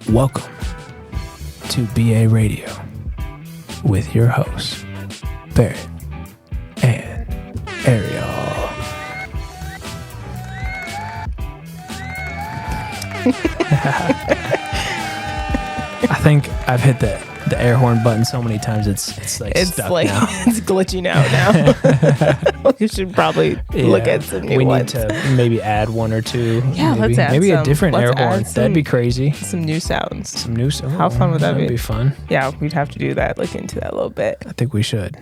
Welcome to BA Radio with your hosts, Barrett and Ariel. I think I've hit the air horn button so many times it's stuck now. It's glitching out now. You should probably look at some new ones. We need to maybe add one or two. Yeah, let's add maybe some. a different air horn. That'd be crazy. Some new sounds. How fun would that be? That'd be fun. Yeah, we'd have to do that. Look into that a little bit. I think we should.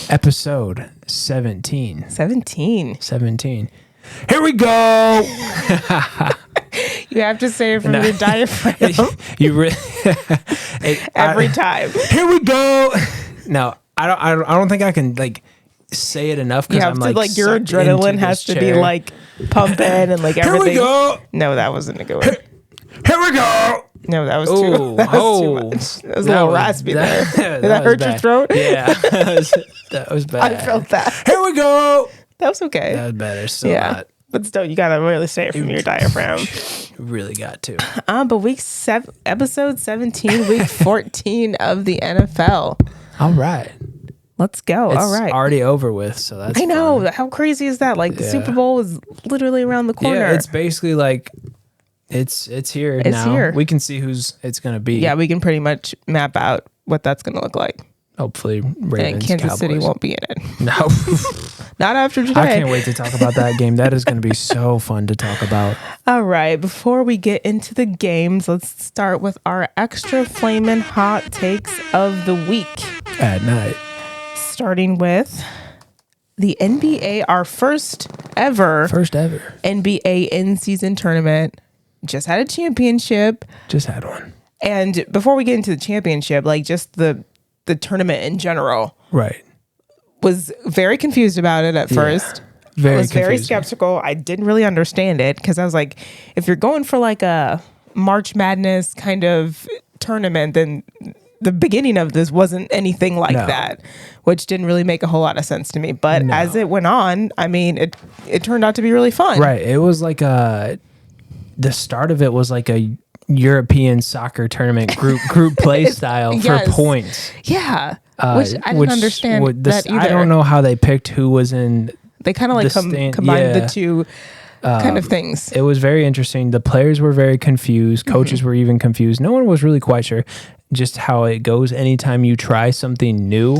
Episode 17. 17. Here we go. You have to say it from your diaphragm. You really every time. Here we go. No, I don't think I can say it enough because I'm like your adrenaline has to be like pumping and like everything. Here we go. No, that wasn't a good one. Here we go. No, that was too much. That was a little raspy there. Did that hurt your throat? Yeah, that was bad. I felt that. Here we go. That was okay. That was better. Still not. But still, you gotta really say it from your diaphragm. Really got to. But episode 17, week 14 of the NFL. All right. Let's go. It's all right. Already over with, so that's I know. fun. How crazy is that? Like the Super Bowl is literally around the corner. Yeah, it's basically like it's here now. Here. We can see who's it's gonna be. Yeah, we can pretty much map out what that's gonna look like. Hopefully, Ravens, and Kansas Cowboys. City won't be in it. No. Not after today. I can't wait to talk about that game. That is going to be so fun to talk about. All right. Before we get into the games, let's start with our Xxtra Flamin Hot Takes of the week. At night. Starting with the NBA, our first ever NBA in-season tournament. Just had a championship. Just had one. And before we get into the championship, like just the tournament in general. Right. Was very confused about it at first. I was very skeptical. I didn't really understand it because I was like, if you're going for like a March Madness kind of tournament, then the beginning of this wasn't anything like that, which didn't really make a whole lot of sense to me. But as it went on, I mean, it turned out to be really fun. Right. It was like the start of it was like a European soccer tournament group play style for points. Yeah. Which I didn't understand that either. I don't know how they picked who was in. They kind of like combined the two kind of things. It was very interesting. The players were very confused. Coaches were even confused. No one was really quite sure just how it goes. Anytime you try something new,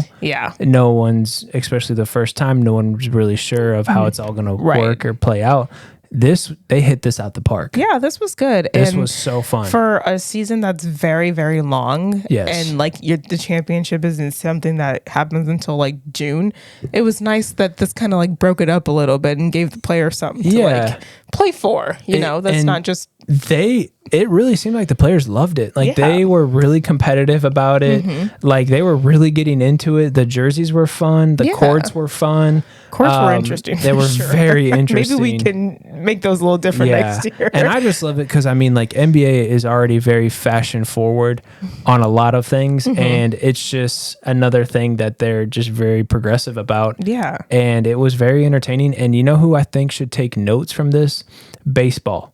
no one's, especially the first time, no one's really sure of how it's all going to work or play out. They hit this out the park. Yeah, this was good. This was so fun. For a season that's very, very long. Yes. And like the championship isn't something that happens until like June. It was nice that this kind of like broke it up a little bit and gave the player something to like play for. That's not just... It really seemed like the players loved it. Like they were really competitive about it. Like they were really getting into it. The jerseys were fun. The courts were fun. Courts were interesting. They were very interesting. Maybe we can make those a little different next year. And I just love it because I mean, like NBA is already very fashion forward on a lot of things, and it's just another thing that they're just very progressive about. Yeah. And it was very entertaining. And you know who I think should take notes from this? Baseball.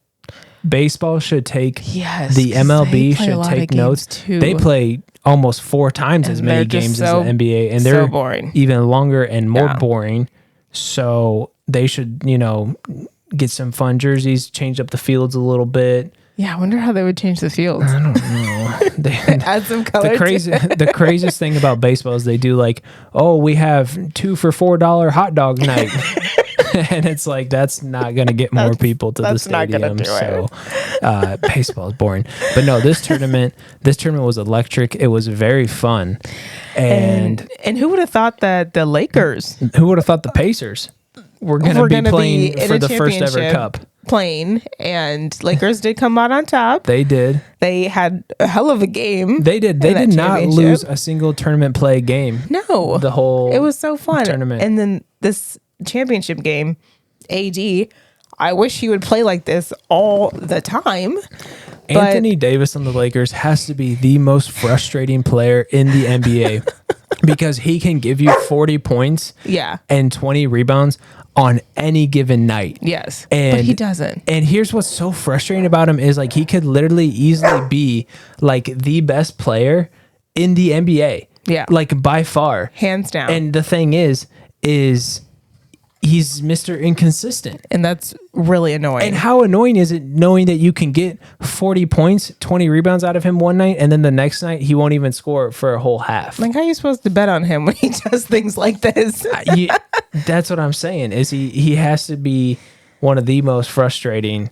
Baseball should take the MLB should take notes too. They play almost 4 times as many games as the NBA, and they're boring. Even longer and more boring. So they should, get some fun jerseys, change up the fields a little bit. Yeah, I wonder how they would change the fields. I don't know. Add some color. The craziest thing about baseball is they do like, we have 2 for $4 hot dog night. And it's like, that's not going to get more people to the stadium. So baseball is boring. But no, this tournament was electric. It was very fun. And who would have thought that the Lakers? Who would have thought the Pacers were going to be playing for the first ever cup? And Lakers did come out on top. They did. They had a hell of a game. They did. They did not lose a single tournament play game. No. It was so fun. Tournament. And then this championship game, AD, I wish he would play like this all the time. Anthony Davis on the Lakers has to be the most frustrating player in the NBA. because he can give you 40 points and 20 rebounds on any given night. Yes. But he doesn't. And here's what's so frustrating about him is like he could literally easily be like the best player in the NBA. Yeah. Like by far. Hands down. And the thing is he's Mr. Inconsistent. And that's really annoying. And how annoying is it knowing that you can get 40 points, 20 rebounds out of him one night, and then the next night he won't even score for a whole half? Like, how are you supposed to bet on him when he does things like this? That's what I'm saying, is he has to be one of the most frustrating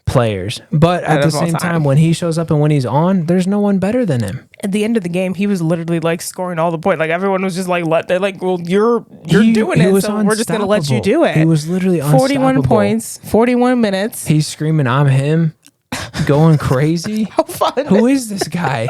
players. But at the same time, when he shows up and when he's on, there's no one better than him. At the end of the game, he was literally like scoring all the points. Like everyone was just like, they're like, well, you're doing it, so we're just gonna let you do it. He was literally unstoppable. 41 points, 41 minutes. He's screaming, "I'm him," going crazy. How fun! Who is this guy?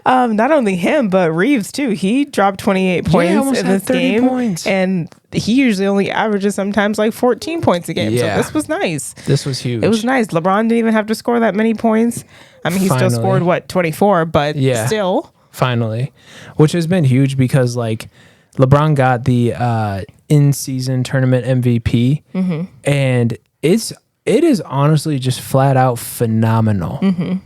Not only him, but Reeves too. He dropped 28 points in this game, and he usually only averages sometimes like 14 points a game. Yeah. So this was nice. This was huge. It was nice. LeBron didn't even have to score that many points. I mean, he still scored 24, but still. Finally, which has been huge because like LeBron got the in-season tournament MVP, and it is honestly just flat out phenomenal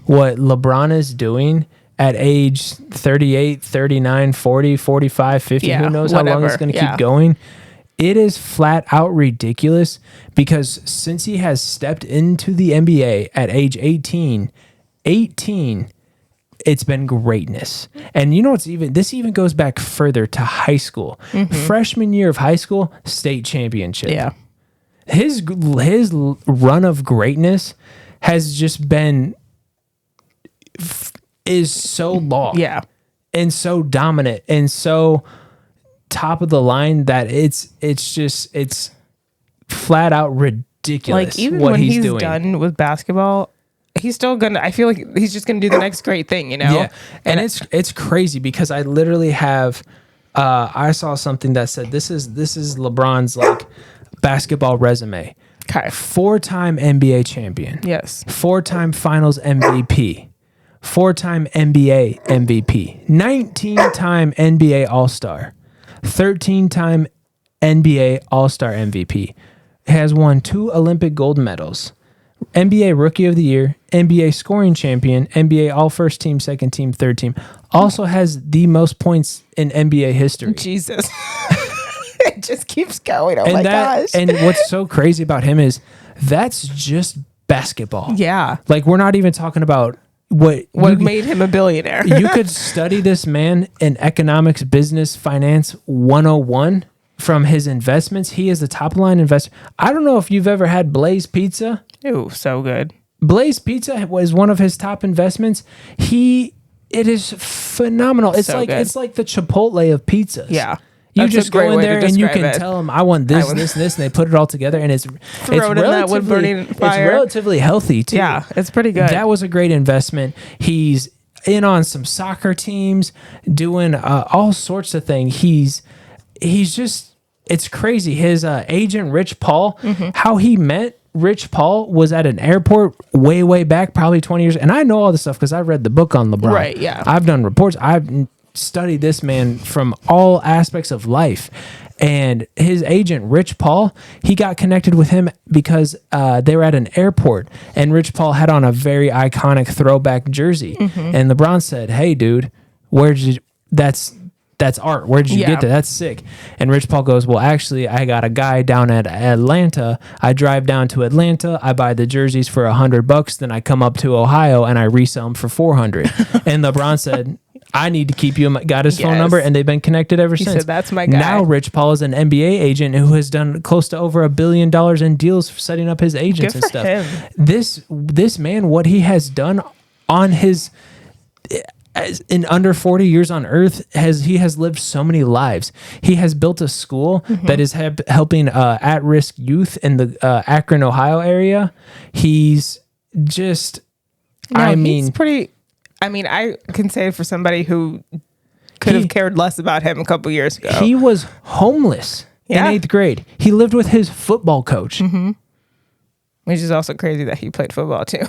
what LeBron is doing at age 38, 39, 40, 45, 50. Who knows how long it's going to keep going. It is flat out ridiculous because since he has stepped into the NBA at age 18, it's been greatness. And you know what's this even goes back further to high school. Freshman year of high school, state championship. Yeah. His run of greatness has just been is so long. Yeah. And so dominant and so top of the line that it's flat out ridiculous. Like even what when he's doing. Done with basketball, he's still gonna. I feel like he's just gonna do the next great thing, you know. Yeah, and it's crazy because I literally have. I saw something that said this is LeBron's like basketball resume. Okay. 4-time NBA champion. Yes. 4-time Finals MVP. 4-time NBA MVP. 19-time NBA All-Star. 13-time NBA All-Star MVP. Has won 2 Olympic gold medals. NBA Rookie of the Year, NBA Scoring Champion, NBA All-First Team, Second Team, Third Team. Also has the most points in NBA history. Jesus. It just keeps going. Oh my gosh. And what's so crazy about him is that's just basketball. Yeah. Like we're not even talking about what made him a billionaire. You could study this man in economics, business, finance 101 from his investments. He is the top line investor. I don't know if you've ever had Blaze Pizza. Ooh, so good. Blaze Pizza was one of his top investments. It is phenomenal. It's so like good. It's like the Chipotle of pizzas. Yeah. You just go in there and you can tell them, I want this, and they put it all together, and it's relatively healthy too. Yeah, it's pretty good. That was a great investment. He's in on some soccer teams, doing all sorts of things. He's just, it's crazy. His agent, Rich Paul, how he met Rich Paul was at an airport way back, probably 20 years. And I know all this stuff because I read the book on LeBron. Right, yeah. I've done reports. I've studied this man from all aspects of life. And his agent, Rich Paul, he got connected with him because they were at an airport. And Rich Paul had on a very iconic throwback jersey. And LeBron said, hey, dude, that's art. Where did you get that? That's sick. And Rich Paul goes, well, actually, I got a guy down at Atlanta. I drive down to Atlanta. I buy the jerseys for $100. Then I come up to Ohio and I resell them for $400. And LeBron said, I need to keep you. Got his phone number, and they've been connected ever since. He said, that's my guy. Now Rich Paul is an NBA agent who has done close to over $1 billion in deals for setting up his agents Good and for stuff. Him. This man, what he has done on his in under 40 years on earth, he has lived so many lives. He has built a school that is helping at-risk youth in the Akron, Ohio area. He's just, he's pretty. I mean, I can say for somebody who could have cared less about him a couple years ago. He was homeless in 8th grade. He lived with his football coach. Which is also crazy that he played football too.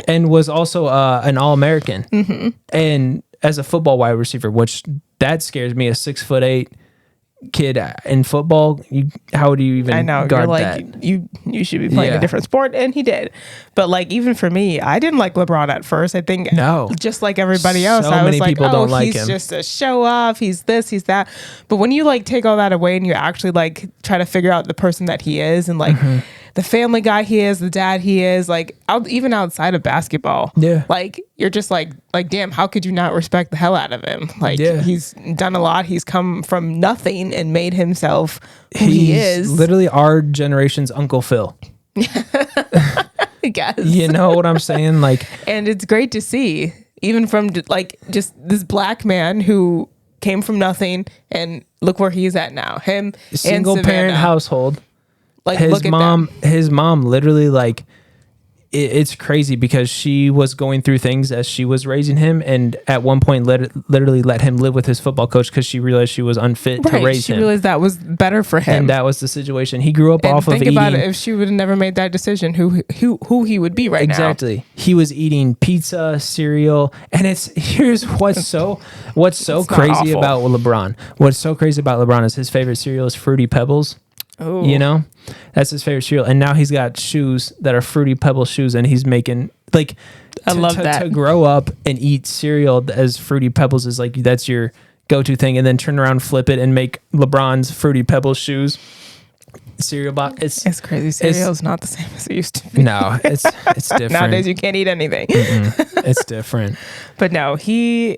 and was also an All-American. And as a football wide receiver, which that scares me. A 6'8" kid in football, how would you even guard that? You should be playing a different sport, and he did. But like, even for me, I didn't like LeBron at first. I think just like everybody else, I was like, he's just a show off. He's this, he's that. But when you like take all that away and you actually like try to figure out the person that he is and like the family guy he is, the dad he is, like even outside of basketball, like you're just like damn, how could you not respect the hell out of him? Like he's done a lot. He's come from nothing and made himself who he is. Literally our generation's Uncle Phil. I guess. You know what I'm saying? Like, and it's great to see, even from like just this black man who came from nothing and look where he's at now. Him, single parent household. Like, his look at mom, his mom literally like, it's crazy because she was going through things as she was raising him, and at one point literally let him live with his football coach because she realized she was unfit to raise him. She realized that was better for him, and that was the situation. He grew up off of eating. Think about it: if she would have never made that decision, who he would be right now? Exactly. He was eating pizza, cereal, and here's what's so crazy about LeBron. What's so crazy about LeBron is his favorite cereal is Fruity Pebbles. Ooh. You know, that's his favorite cereal, and now he's got shoes that are Fruity Pebble shoes, and he's making like. I love that. To grow up and eat cereal as Fruity Pebbles is like that's your go-to thing, and then turn around, flip it, and make LeBron's Fruity Pebbles shoes cereal box. It's crazy. Cereal's not the same as it used to be. No, it's different. Nowadays you can't eat anything. It's different. But no, his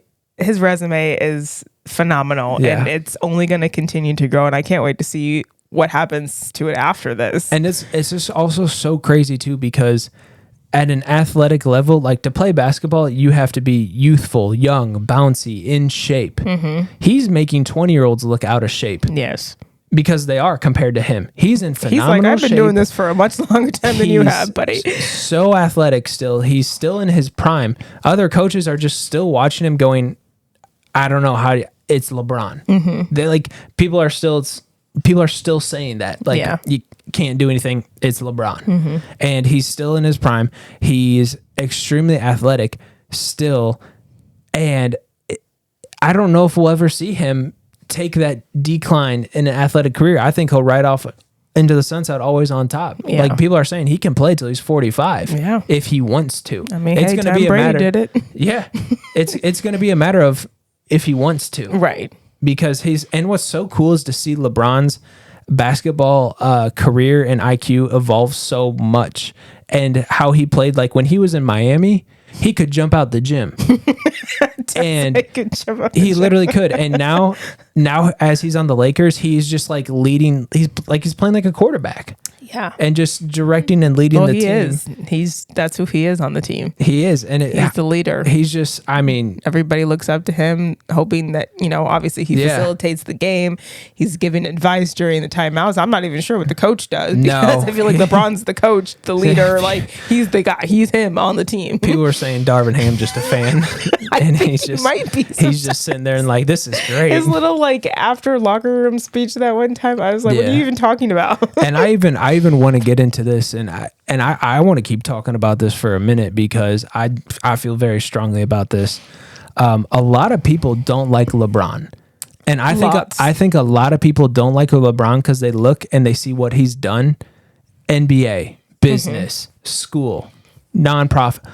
resume is phenomenal, and it's only going to continue to grow, and I can't wait to see what happens to it after this. And it's just also so crazy too, because at an athletic level, like to play basketball, you have to be youthful, young, bouncy, in shape. He's making 20-year-olds look out of shape. Yes. Because they are compared to him. He's in phenomenal shape. He's like, I've been doing this for a much longer time than you have, buddy. So athletic still. He's still in his prime. Other coaches are just still watching him going, I don't know how it's LeBron. They like people are still saying that, like, you can't do anything, it's LeBron. And he's still in his prime. He's extremely athletic still, and I don't know if we'll ever see him take that decline in an athletic career. I think he'll ride off into the sunset, always on top. Like, people are saying he can play till he's 45 if he wants to. I mean, it's going to be a matter. Did it? It's going to be a matter of if he wants to, right? Because and what's so cool is to see LeBron's basketball career and IQ evolve so much, and how he played. Like when he was in Miami, he could jump out the gym, and he literally could. And now as he's on the Lakers, he's just like leading. He's playing like a quarterback. Yeah. And just directing and leading the team. That's who he is on the team. He is. And he's the leader. He's just, I mean, everybody looks up to him, hoping that, obviously he facilitates the game. He's giving advice during the timeouts. I'm not even sure what the coach does, because I feel like LeBron's the coach, the leader. Like, he's the guy. He's him on the team. People were saying Darvin Ham just a fan. And he's just sitting there and like, this is great. His little like after locker room speech that one time, I was like, what are you even talking about? And I even want to get into this, and I want to keep talking about this for a minute, because I feel very strongly about this. A lot of people don't like LeBron, and I think a lot of people don't like LeBron because they look and they see what he's done: NBA, business, school, nonprofit,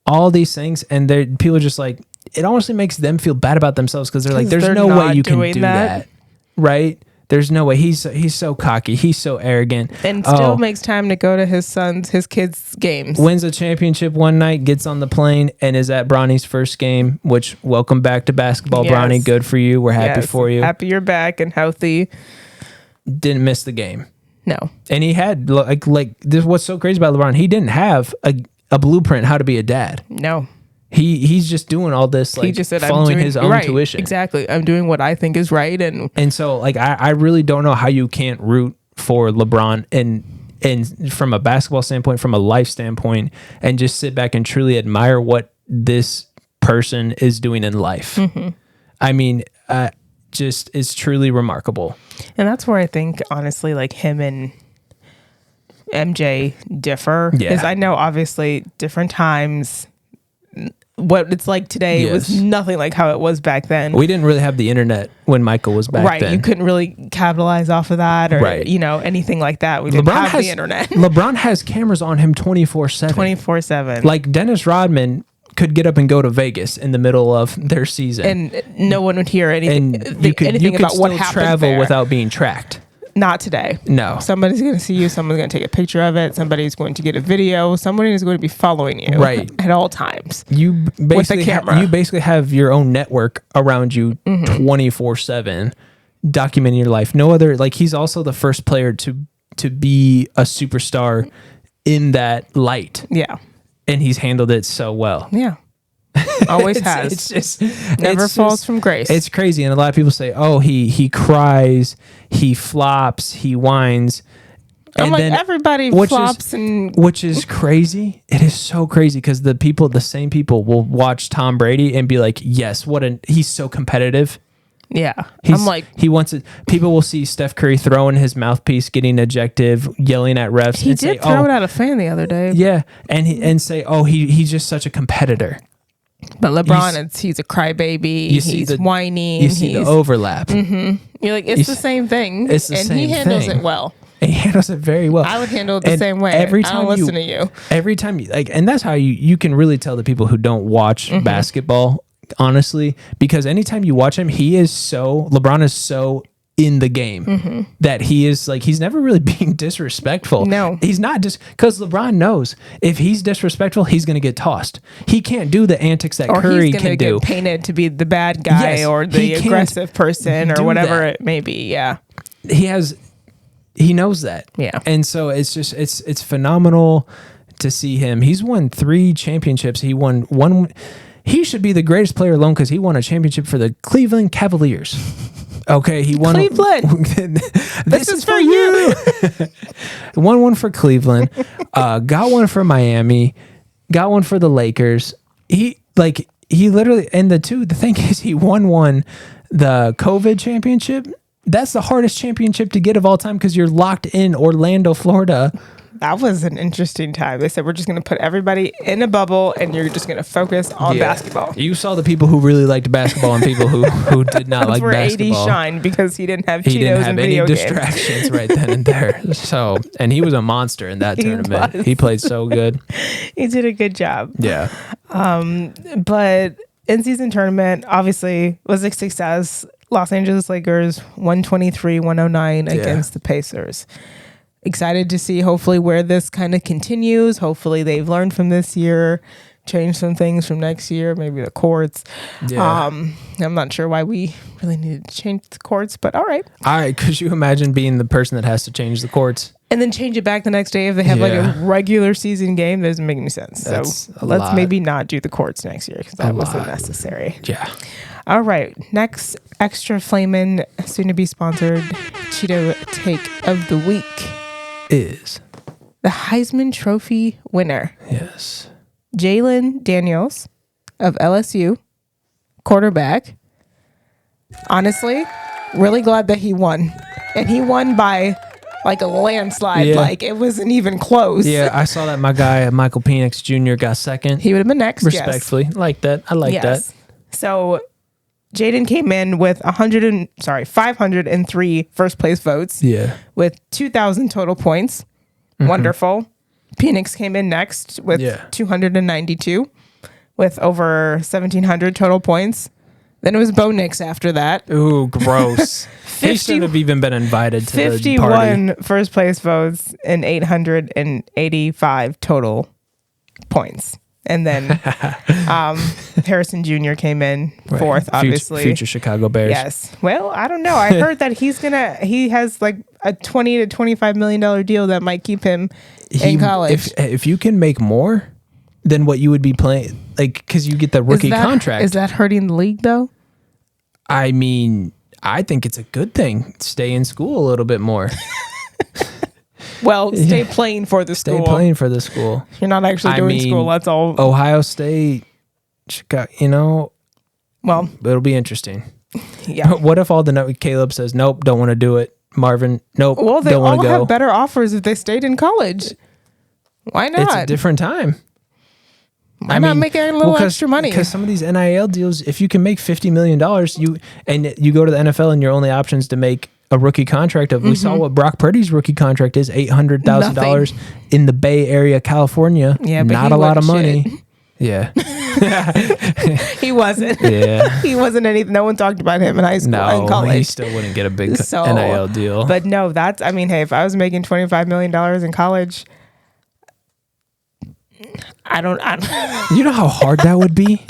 all these things, and people are just like, it honestly makes them feel bad about themselves, because they're like, there's no way you can do that, right? There's no way. He's so cocky. He's so arrogant. And still makes time to go to his kids' games. Wins a championship one night, gets on the plane, and is at Bronny's first game, which, welcome back to basketball, Bronny. Good for you. We're happy for you. Happy you're back and healthy. Didn't miss the game. No. And he had, like this. What's so crazy about LeBron, he didn't have a blueprint how to be a dad. No. He's just doing all this, like, he just said, following his own tuition. Exactly. I'm doing what I think is right. And so, like, I really don't know how you can't root for LeBron and from a basketball standpoint, from a life standpoint, and just sit back and truly admire what this person is doing in life. I mean, just it's truly remarkable. And that's where I think, honestly, like, him and MJ differ. Because I know, obviously, different times, what it's like today was nothing like how it was back then. We didn't really have the internet when Michael was back then. You couldn't really capitalize off of that or, anything like that. We didn't have the internet. LeBron has cameras on him 24/7. 24/7. Like Dennis Rodman could get up and go to Vegas in the middle of their season. And no one would hear anything, and you could about what happened travel there. Without being tracked. Not today. No. Somebody's going to see you. Someone's going to take a picture of it. Somebody's going to get a video. Somebody is going to be following you at all times. You basically with a camera. You basically have your own network around you 24/7 documenting your life. No other, like he's also the first player to be a superstar in that light. Yeah. And he's handled it so well. Yeah. Always has. It's just never falls from grace. It's crazy. And a lot of people say, oh, he cries, he flops, he whines. I'm like, everybody flops which is crazy. It is so crazy because the same people will watch Tom Brady and be like, yes, he's so competitive. Yeah. I'm like, he wants it. People will see Steph Curry throwing his mouthpiece, getting ejected, yelling at refs. He did throw it at a fan the other day. Yeah. And say, oh, he's just such a competitor. But LeBron, he's a crybaby. He's whining. You see the overlap. Mm-hmm. You're like, it's the same thing. It's the same thing. And he handles it well. He handles it very well. I would handle it the same way. Every time I don't listen to you. Every time you and that's how you can really tell the people who don't watch basketball, honestly, because anytime you watch him, LeBron is so in the game that he is like, he's never really being disrespectful. No, he's not, just because LeBron knows if he's disrespectful, he's going to get tossed. He can't do the antics that Curry can do. Get painted to be the bad guy or the aggressive person or whatever it may be. Yeah, he knows that. Yeah, and so it's phenomenal to see him. He's won 3 championships. He won one. He should be the greatest player alone because he won a championship for the Cleveland Cavaliers. Okay, he won. Cleveland. This is for you. Won one for Cleveland. Got one for Miami. Got one for the Lakers. He literally, and the thing is, he won the COVID championship. That's the hardest championship to get of all time because you're locked in Orlando, Florida. That was an interesting time. They said, we're just going to put everybody in a bubble and you're just going to focus on basketball. You saw the people who really liked basketball and people who did not like basketball. AD shined because he didn't have Cheetos and video games. He didn't have any distractions right then and there. So, and he was a monster in that tournament. He played so good. He did a good job. Yeah. But in-season tournament, obviously, was a success. Los Angeles Lakers 123-109 against the Pacers. Excited to see hopefully where this kind of continues. Hopefully they've learned from this year, change some things from next year, maybe the courts. Yeah. I'm not sure why we really needed to change the courts, but all right. Could you imagine being the person that has to change the courts? And then change it back the next day if they have like a regular season game? That doesn't make any sense. So let's maybe not do the courts next year because that wasn't necessary. Yeah. All right. Next, Xxtra Flamin, soon to be sponsored Cheeto take of the week is the Heisman Trophy winner. Yes. Jayden Daniels of LSU, quarterback. Honestly, really glad that he won. And he won by like a landslide. Yeah. Like it wasn't even close. Yeah, I saw that my guy, Michael Penix Jr. got second. He would have been next. Respectfully. Yes. Like that. I like that. So Jayden came in with 503 first place votes. Yeah. With 2,000 total points. Wonderful. Penix came in next with 292 with over 1,700 total points. Then it was Bo Nix after that. Ooh, gross. He should have even been invited to 51 the party. First place votes and 885 total points. And then Harrison Jr. came in fourth, obviously. Future Chicago Bears. Yes. Well, I don't know. I heard that he has like a $20 to $25 million deal that might keep him in college. If you can make more than what you would be playing, like, because you get the rookie contract. Is that hurting the league, though? I mean, I think it's a good thing. Stay in school a little bit more. Well, stay playing for the school. Stay playing for the school. You're not actually doing school. That's all. Ohio State, Chicago, well, it'll be interesting. Yeah. What if Caleb says, nope, don't want to do it. Marvin, nope, well, they don't want to go. All have better offers if they stayed in college. Why not? It's a different time. Why not make a little extra money? Because some of these NIL deals, if you can make $50 million, you go to the NFL and your only option is to make a rookie contract of, we saw what Brock Purdy's rookie contract is, $800,000 in the Bay Area, California. Yeah, but not a lot of money. Yeah. He wasn't. Yeah. He wasn't anything. No one talked about him in high school and college. He still wouldn't get a big NIL deal. But no, hey, if I was making $25 million in college, I don't. You know how hard that would be?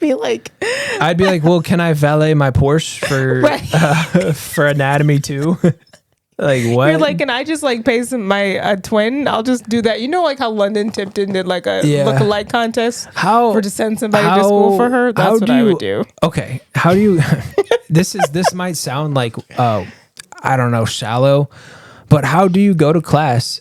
I'd be like, well, can I valet my Porsche for anatomy too? Like, what? You're like, can I just pay my twin? I'll just do that. You know, like how London Tipton did a look-alike contest to send somebody to school for her? That's what I would do. Okay. How do you, this might sound like, I don't know, shallow, but how do you go to class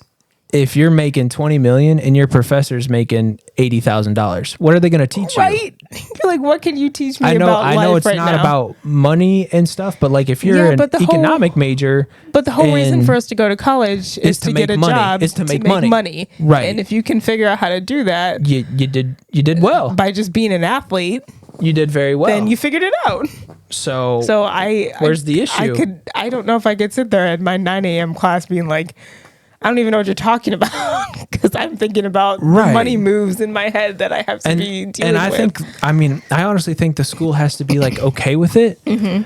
if you're making $20 million and your professor's making $80,000? What are they going to teach you? Right. You're like, what can you teach me about life? I know it's not about money and stuff, but if you're an economic major. But the whole reason for us to go to college is to get a job, is to make money. Right. And if you can figure out how to do that, you did well. By just being an athlete. You did very well. Then you figured it out. So where's the issue? I don't know if I could sit there at my 9 a.m. class being like, I don't even know what you're talking about, because I'm thinking about money moves in my head that I have to be dealing with. I honestly think the school has to be okay with it,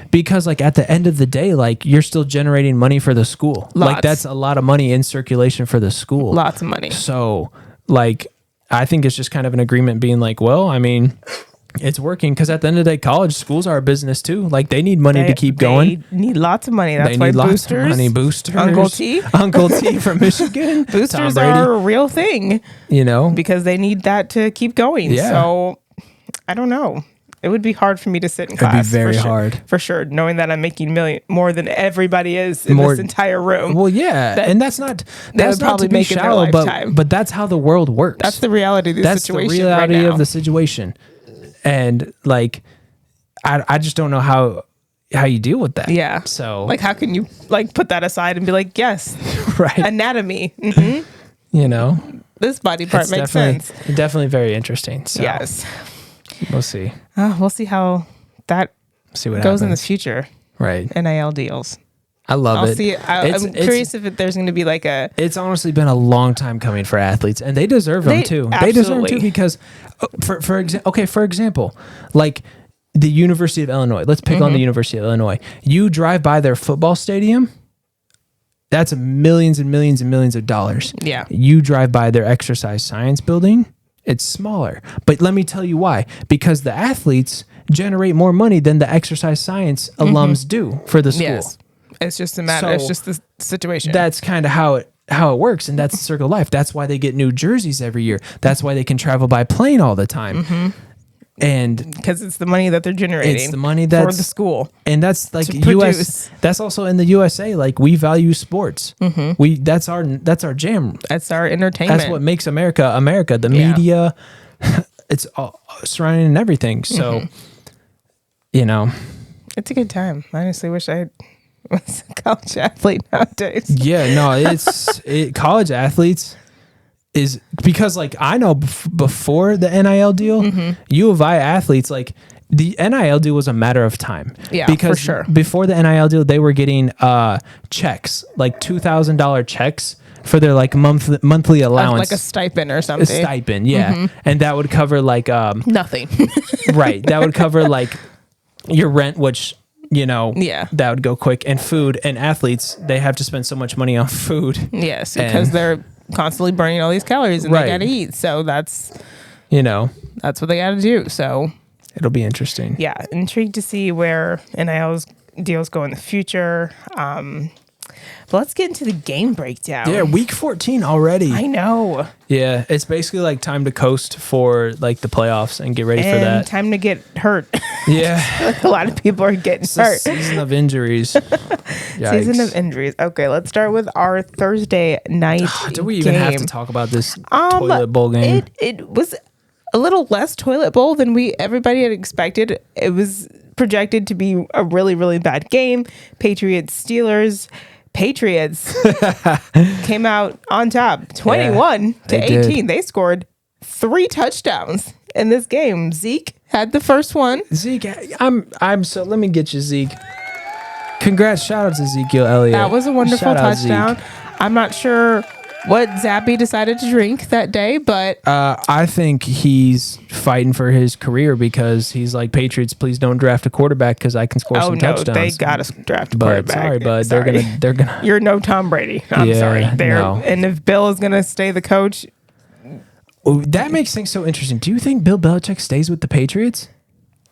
because at the end of the day, you're still generating money for the school. Lots. That's a lot of money in circulation for the school. Lots of money. So I think it's just kind of an agreement being it's working, because at the end of the day, college schools are a business too. They need money to keep going. They need lots of money. That's why boosters. Boosters. Uncle T from Michigan. Boosters are a real thing. Because they need that to keep going. Yeah. So I don't know. It would be hard for me to sit in class. It'd be very hard. For sure. Knowing that I'm making more than everybody is in this entire room. Well, yeah. And that's not probably to be shallow, but that's how the world works. That's the reality of the situation. That's the reality right now. of the situation. And I just don't know how you deal with that. Yeah. So how can you put that aside and be like, yes, right, anatomy. This body part makes sense. Definitely very interesting. So yes. We'll see. We'll see how that goes happens in the future. Right. NIL deals. I love it. See. I'm curious if there's going to be It's honestly been a long time coming for athletes, and they deserve them too. Absolutely. They deserve them too, because, for example, the University of Illinois. Let's pick on the University of Illinois. You drive by their football stadium, that's millions and millions and millions of dollars. Yeah. You drive by their exercise science building, it's smaller. But let me tell you why. Because the athletes generate more money than the exercise science alums do for the school. Yes. It's just a matter. It's just the situation. That's kind of how it works, and that's the circle of life. That's why they get new jerseys every year. That's why they can travel by plane all the time. And because it's the money that they're generating. It's the money that's for the school, and that's US. That's also in the USA. We value sports. That's our jam. That's our entertainment. That's what makes America America. The media, it's all surrounding and everything. So, it's a good time. I honestly wish I was a college athlete nowadays. Yeah, no, college athletes is because I know before the NIL deal, U of I athletes the NIL deal was a matter of time. Yeah, because for sure. Before the NIL deal, they were getting checks, $2,000 checks for their monthly allowance, a stipend or something. A stipend, yeah, and that would cover nothing. Right, that would cover your rent, which. That would go quick. And food, and athletes, they have to spend so much money on food. Yes, because they're constantly burning all these calories and they got to eat. So that's what they got to do. So it'll be interesting. Yeah, intrigued to see where NIL deals go in the future. But let's get into the game breakdown. Yeah, week 14 already. I know. Yeah, it's basically time to coast for the playoffs and get ready for that. Time to get hurt. Yeah. A lot of people are getting hurt. Season of injuries. Season of injuries. Okay, let's start with our Thursday night Do we even have to talk about this toilet bowl game? It was a little less toilet bowl than everybody had expected. It was projected to be a really, really bad game. Patriots came out on top, 21-18. They scored 3 touchdowns in this game. Zeke had the first one. Zeke, so let me get you, Zeke. Congrats, shout out to Ezekiel Elliott. That was a wonderful touchdown. I'm not sure what Zappe decided to drink that day, but I think he's fighting for his career because he's like, Patriots, please don't draft a quarterback because I can score some touchdowns. They gotta draft a quarterback. Sorry, bud. They're gonna. You're no Tom Brady. I'm sorry. And if Bill is gonna stay the coach, that makes things so interesting. Do you think Bill Belichick stays with the Patriots?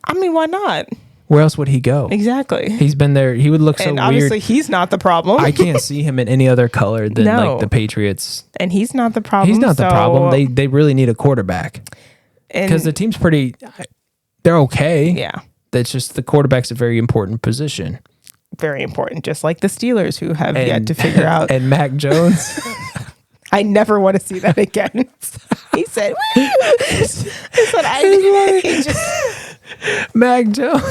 I mean, why not? Where else would he go? Exactly. He's been there. He would look so weird. And obviously, he's not the problem. I can't see him in any other color than like the Patriots. And he's not the problem. He's not the problem. They really need a quarterback because the team's pretty. They're okay. Yeah. That's just the quarterback's a very important position. Very important, just like the Steelers, who have yet to figure out. And Mac Jones. I never want to see that again. He said, "Woo!" He just. Mac Jones.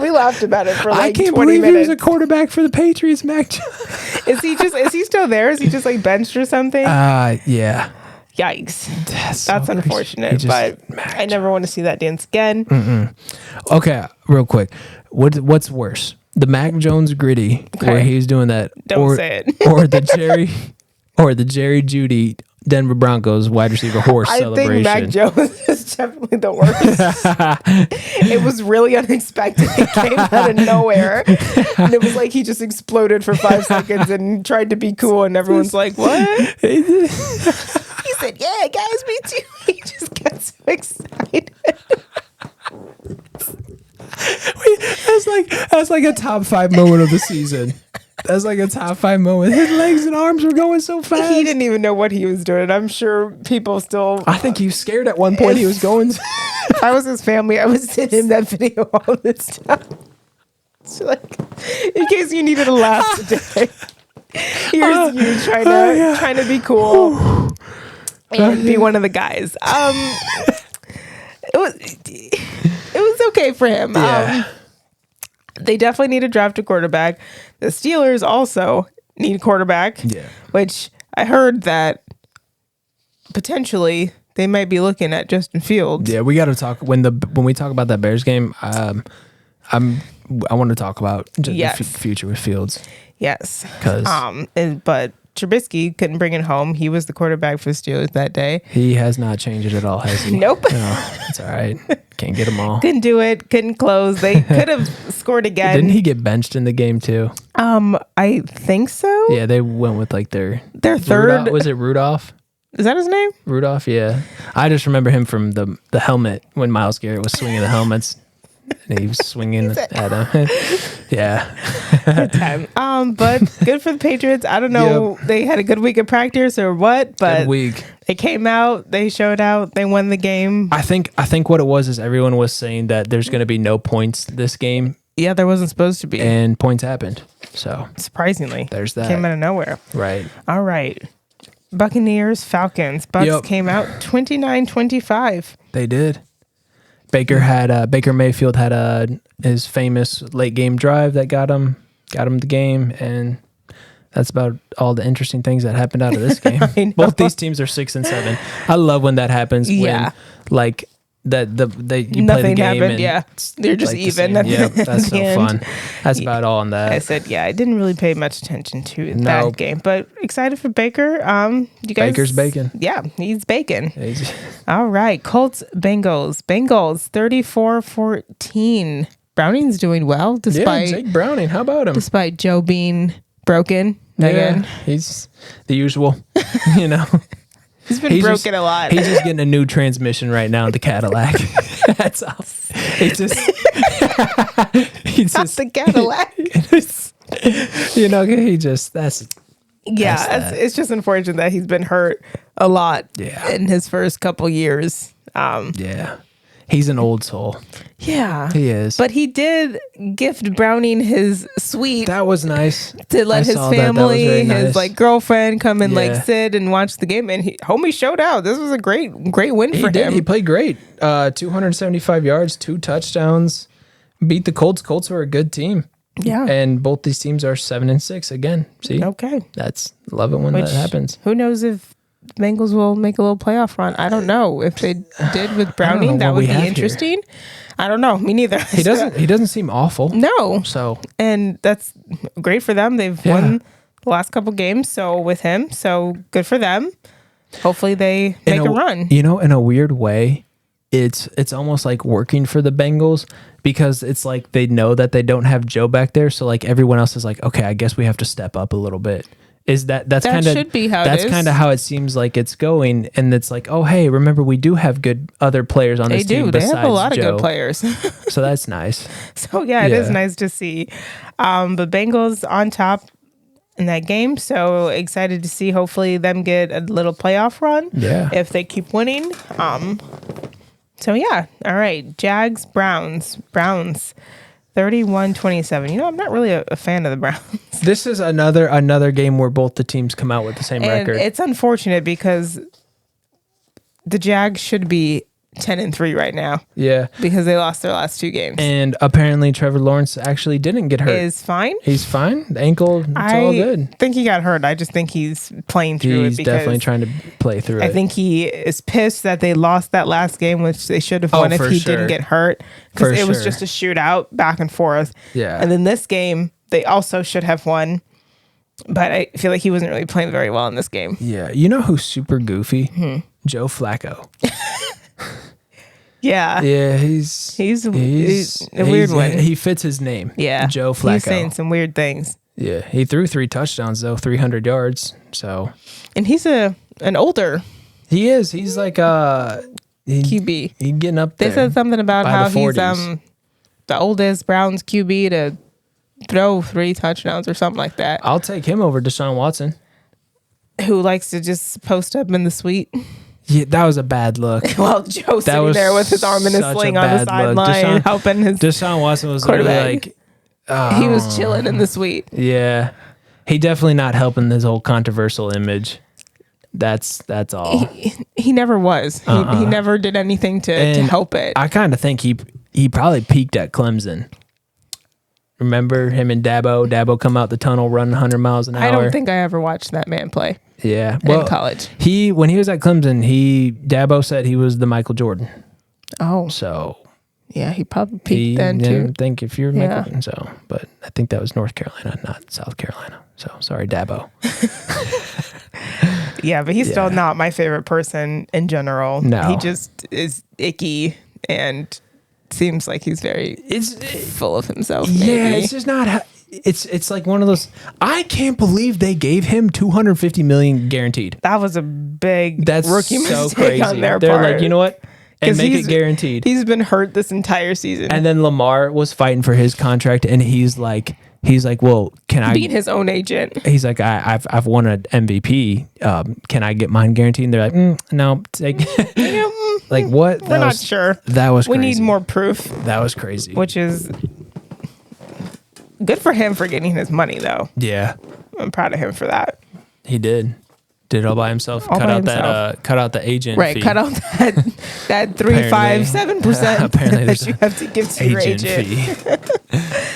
We laughed about it for like 20 minutes. I can't believe he was a quarterback for the Patriots, Mac Jones. Is he still there? Is he just like benched or something? Yeah. Yikes. That's unfortunate, but I never want to see that dance again. Okay, real quick. What's worse? The Mac Jones gritty where he's doing that say it. or the Jerry Jeudy Denver Broncos wide receiver horse celebration. I think Mac Jones is definitely the worst. It was really unexpected. It came out of nowhere. And it was like he just exploded for 5 seconds and tried to be cool, and everyone's like, what? He said, yeah, guys, me too. He just got so excited. That's like a top 5 moment of the season. That's like a top 5 moment. His legs and arms were going so fast. He didn't even know what he was doing. I'm sure people still. I think he was scared at one point. He was going. If I was his family, I would send him that video all this time. So like, in case you needed a laugh today, here's you trying to be cool and be one of the guys. It was okay for him. Yeah. They definitely need to draft a quarterback. The Steelers also need a quarterback, which I heard that potentially they might be looking at Justin Fields. Yeah, we got to talk when we talk about that Bears game. I want to talk about the future with Fields. Yes, but Trubisky couldn't bring it home. He was the quarterback for the Steelers that day. He has not changed it at all, has he? Nope. No, it's all right. Can't get them all. Couldn't do it. Couldn't close. They could have scored again. Didn't he get benched in the game too? I think so. Yeah, they went with like their third. Was it Rudolph? Is that his name? Rudolph. Yeah, I just remember him from the helmet when Myles Garrett was swinging the helmets. And he was swinging at him. Yeah. Good time. But good for the Patriots. I don't know. Yep. They had a good week of practice or what, but good week. They came out. They showed out. They won the game. I think what it was is everyone was saying that there's going to be no points this game. Yeah, there wasn't supposed to be. And points happened. So surprisingly, there's that. Came out of nowhere. Right. All right. Buccaneers, Falcons. Bucs came out 29-25. They did. Baker Mayfield had his famous late game drive that got him the game, and that's about all the interesting things that happened out of this game. Both these teams are 6-7. I love when that happens. Yeah, when, like that you nothing play the game happened. Yeah, they're just like even. Yeah, that's so fun. That's about all on that. I said, I didn't really pay much attention to that game, but excited for Baker. You guys, Baker's bacon. Yeah, he's bacon. All right, Colts, Bengals, 34-14. Browning's doing well despite Jake Browning. How about him? Despite Joe being broken again. He's the usual. He's been broken a lot. He's just getting a new transmission right now in the Cadillac. That's all. He's just the Cadillac. It's just unfortunate that he's been hurt a lot in his first couple years. He's an old soul. Yeah. He is. But he did gift Browning his suite. That was nice. To let his family, his girlfriend come and sit and watch the game. And homie showed out. This was a great win for him. He played great. 275 yards, 2 touchdowns. Beat the Colts. Colts were a good team. Yeah. And both these teams are 7-6 again. See? Okay. Love it when that happens. Who knows if Bengals will make a little playoff run. I don't know if they did with Browning. That would be interesting. Here. I don't know. Me neither. He doesn't seem awful. No. So, and that's great for them. They've won the last couple games. So with him, so good for them. Hopefully they make a run. You know, in a weird way, it's almost like working for the Bengals because it's like they know that they don't have Joe back there. So like everyone else is like, okay, I guess we have to step up a little bit. That's kind of how it seems like it's going, and it's like, oh hey, remember we do have good other players on this team. They have a lot of good players, so that's nice. So it is nice to see. But Bengals on top in that game, so excited to see. Hopefully, them get a little playoff run. Yeah, if they keep winning. So all right, Jags Browns. 31-27. You know, I'm not really a fan of the Browns. This is another game where both the teams come out with the same record. It's unfortunate because the Jags should be 10-3 right now. Yeah. Because they lost their last 2 games. And apparently Trevor Lawrence actually didn't get hurt. Is fine? He's fine. The ankle, it's all good. I think he got hurt. I just think he's playing through it. He's definitely trying to play through it. I think he is pissed that they lost that last game, which they should have won if he didn't get hurt. Because it was just a shootout back and forth. Yeah. And then this game, they also should have won. But I feel like he wasn't really playing very well in this game. Yeah. You know who's super goofy? Joe Flacco. Yeah. Yeah, he's a weird one. He fits his name. Yeah. Joe Flacco. He's saying some weird things. Yeah. He threw 3 touchdowns though, 300 yards. So and he's an older. He is. He's like QB. He's getting up there. They said something about how he's the oldest Browns QB to throw 3 touchdowns or something like that. I'll take him over Deshaun Watson. Who likes to just post up in the suite. Yeah, that was a bad look. Well, Joe sitting there with his arm in his sling on the sideline, helping his Deshaun Watson was literally like... he was chilling in the suite. Yeah. He definitely not helping this whole controversial image. That's all. He never was. He never did anything to help it. I kind of think he probably peaked at Clemson. Remember him and Dabo? Dabo come out the tunnel running 100 miles an hour. I don't think I ever watched that man play. Yeah, in college. When he was at Clemson, Dabo said he was the Michael Jordan. Oh, so yeah, he probably peaked then too. I think if you're Michael, but I think that was North Carolina, not South Carolina. So sorry, Dabo. Yeah, but he's still not my favorite person in general. No, he just is icky and seems like he's very full of himself. Maybe. Yeah, it's just not. It's like one of those. I can't believe they gave him $250 million guaranteed. That was a big rookie mistake crazy on their They're part. like, you know what? And make it guaranteed. He's been hurt this entire season. And then Lamar was fighting for his contract, and he's like, well, can I being his own agent? He's like, I've won an MVP. Can I get mine guaranteed? And they're like, no, take. Like what? We're not sure. That was crazy. We need more proof. That was crazy. Which is good for him for getting his money, though. Yeah, I'm proud of him for that. He did it all by himself. Cut out the agent fee. Cut out that 3.57% apparently that you have to give to your agent. Fee.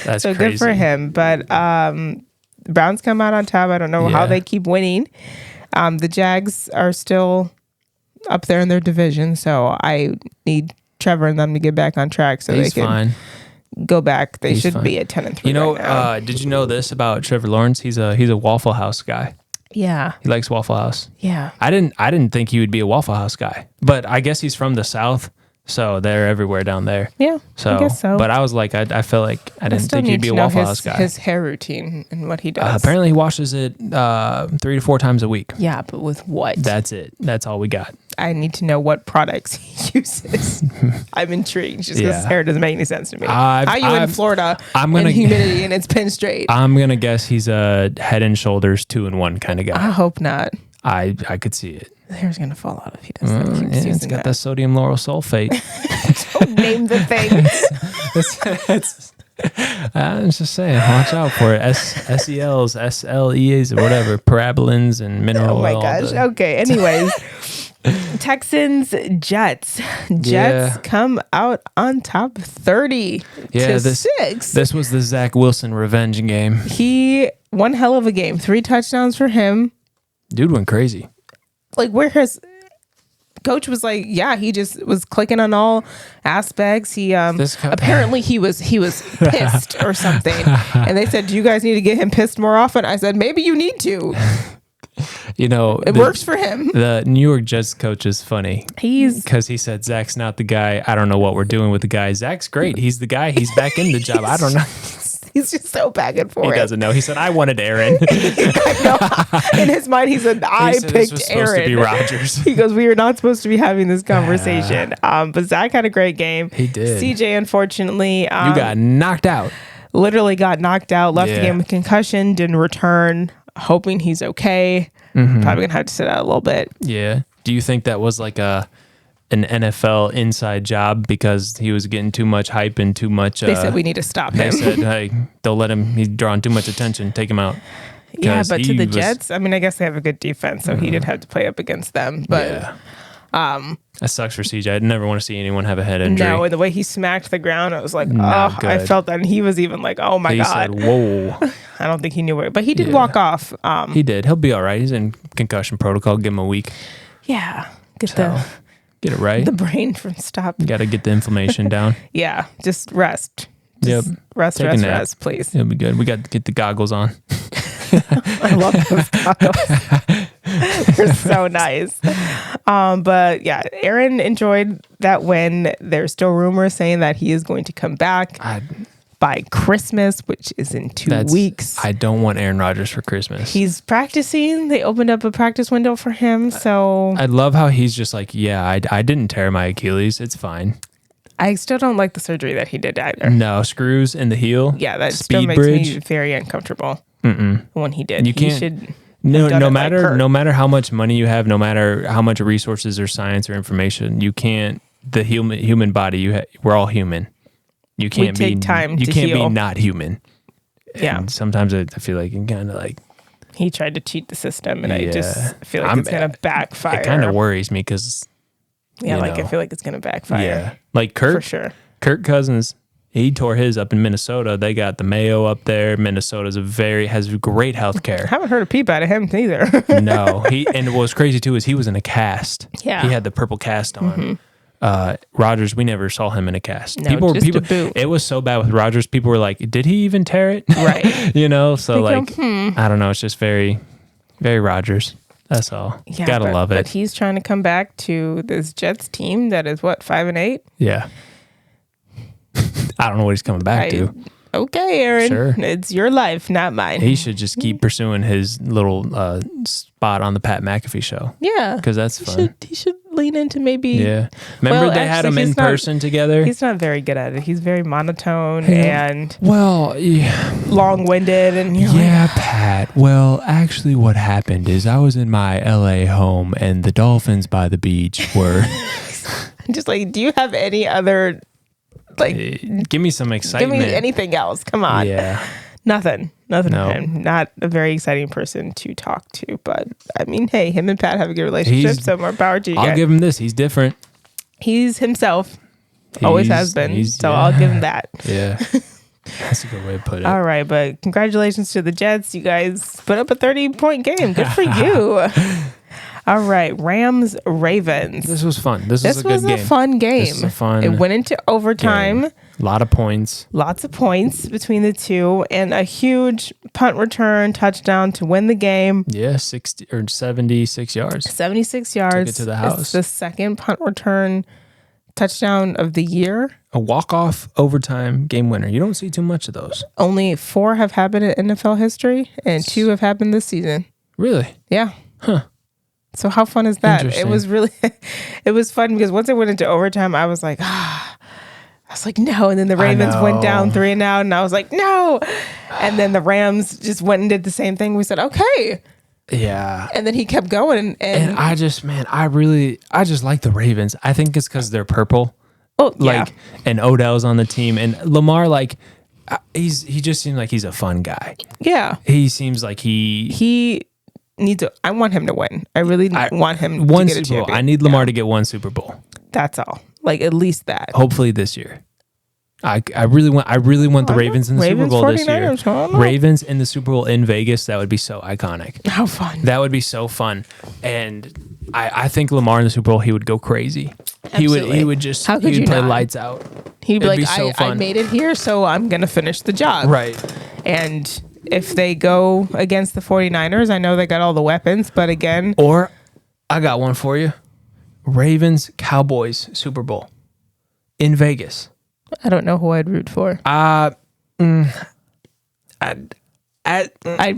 That's so crazy. Good for him. But Browns come out on top. I don't know how they keep winning. The Jags are still up there in their division, so I need Trevor and them to get back on track so they can go back. They should be at 10-3. You know, right now. did you know this about Trevor Lawrence? He's a Waffle House guy. Yeah, he likes Waffle House. Yeah, I didn't think he would be a Waffle House guy, but I guess he's from the South, so they're everywhere down there. Yeah, I guess so. But I was like, I felt like I didn't think he'd be a Waffle House guy. His hair routine and what he does. Apparently, he washes it 3 to 4 times a week. Yeah, but with what? That's it. That's all we got. I need to know what products he uses. I'm intrigued just because his hair doesn't make any sense to me. How are you in Florida in humidity and it's pin straight? I'm going to guess he's a Head and Shoulders 2-in-1 kind of guy. I hope not. I could see it. The hair's going to fall out if he doesn't. It's got that sodium lauryl sulfate. Don't name the things. I'm just saying, watch out for it. SELs, SLEAs, or whatever, parabolins and mineral oil. Oh my gosh. Okay. Anyways. Texans, Jets come out on top 30 to 6. This was the Zach Wilson revenge game. He one hell of a game. 3 touchdowns for him. Dude went crazy. like where his coach was like, yeah, he just was clicking on all aspects. He apparently he was pissed or something, and they said, do you guys need to get him pissed more often? I said, maybe you need to. You know, it works for him. The New York Jets coach is funny. Because he said, Zach's not the guy. I don't know what we're doing with the guy. Zach's great. He's the guy. He's back in the job. I don't know. He's just so back and forth. He doesn't know. He said, I wanted Aaron. In his mind, he said, I picked this was supposed Aaron. To be Rodgers. He goes, we are not supposed to be having this conversation. But Zach had a great game. He did. CJ, unfortunately. You got knocked out. Literally got knocked out. Left the game with concussion. Didn't return. Hoping he's okay. Probably going to have to sit out a little bit. Yeah. Do you think that was like an NFL inside job because he was getting too much hype and too much... they said we need to stop him. They said, hey, don't let him... He's drawing too much attention. Take him out. Yeah, but to the Jets, I mean, I guess they have a good defense, so he did have to play up against them. But that sucks for CJ. I'd never want to see anyone have a head injury. No, and the way he smacked the ground, I was like, I felt that. And he was even like, oh my God. He said, whoa. I don't think he knew it, but he did walk off. He did. He'll be all right. He's in concussion protocol. Give him a week. Yeah. Get it right. The brain from stop. You got to get the inflammation down. Yeah. Just rest. Rest, please. It'll be good. We got to get the goggles on. I love those goggles. They're so nice. But yeah, Aaron enjoyed that win. There's still rumors saying that he is going to come back by Christmas, which is in 2 weeks. I don't want Aaron Rodgers for Christmas. He's practicing. They opened up a practice window for him. So I love how he's just like, I didn't tear my Achilles. It's fine. I still don't like the surgery that he did either. No, screws in the heel. Yeah, that still makes me very uncomfortable. When he did. You can't. No matter how much money you have, no matter how much resources or science or information, you can't. The human body, we're all human. You can't be not human. Yeah. And sometimes I feel like you kind of like. He tried to cheat the system, and I just feel like it's going to backfire. It kind of worries me because. I feel like it's going to backfire. Yeah, like Kirk. For sure. Kirk Cousins. He tore his up in Minnesota. They got the Mayo up there. Minnesota's has great health care. Haven't heard a peep out of him either. No, and what was crazy too is he was in a cast. Yeah, he had the purple cast on. Rodgers, we never saw him in a cast. No, people, a boot. It was so bad with Rodgers. People were like, "Did he even tear it?" Right. So I don't know. It's just very, very Rodgers. That's all. Yeah, gotta love it. But he's trying to come back to this Jets team that is 5-8. Yeah. I don't know what he's coming back to. Okay, Aaron. Sure. It's your life, not mine. He should just keep pursuing his little spot on the Pat McAfee show. Yeah. Because that's fun. He should lean into maybe... Yeah. Remember they had him in person together? He's not very good at it. He's very monotone and... Well, yeah. Long-winded and... Pat. Well, actually what happened is I was in my LA home and the dolphins by the beach were... Just like, do you have any other... give me some excitement. Give me anything else. Come on. Yeah. Nothing with him. Not a very exciting person to talk to. But I mean, hey, him and Pat have a good relationship. So more power to you guys. I'll give him this. He's different. He's himself. Always has been. So I'll give him that. Yeah. That's a good way to put it. All right. But congratulations to the Jets. You guys put up a 30-point game. Good for you. All right, Rams, Ravens. This was fun. This was a good game. This was a fun game. This was a fun It went into overtime. Game. A lot of points. Lots of points between the two, and a huge punt return touchdown to win the game. Yeah, 76 yards. 76 yards. Took it to the house. It's the second punt return touchdown of the year. A walk-off overtime game winner. You don't see too much of those. Only 4 have happened in NFL history, and 2 have happened this season. Really? Yeah. Huh. So how fun is that? It was really, it was fun because once it went into overtime, I was like, no. And then the Ravens went down 3 and out, and I was like, no. And then the Rams just went and did the same thing. We said, okay. Yeah. And then he kept going. And I just like the Ravens. I think it's because they're purple. Oh, yeah. And Odell's on the team. And Lamar, he just seems like he's a fun guy. Yeah. He seems like he I want him to win. I really want him to get a champion. I need Lamar to get 1 Super Bowl. That's all. At least that. Hopefully this year. I really want the Ravens in the Super Bowl this year. Ravens in the Super Bowl in Vegas. That would be so iconic. How fun! That would be so fun. And I think Lamar in the Super Bowl, he would go crazy. Absolutely. He would just he would play lights out. He'd be like, I made it here, so I'm gonna finish the job. Right. And if they go against the 49ers, I know they got all the weapons, but again, or I got one for you: Ravens Cowboys Super Bowl in Vegas. I don't know who I'd root for. I'd be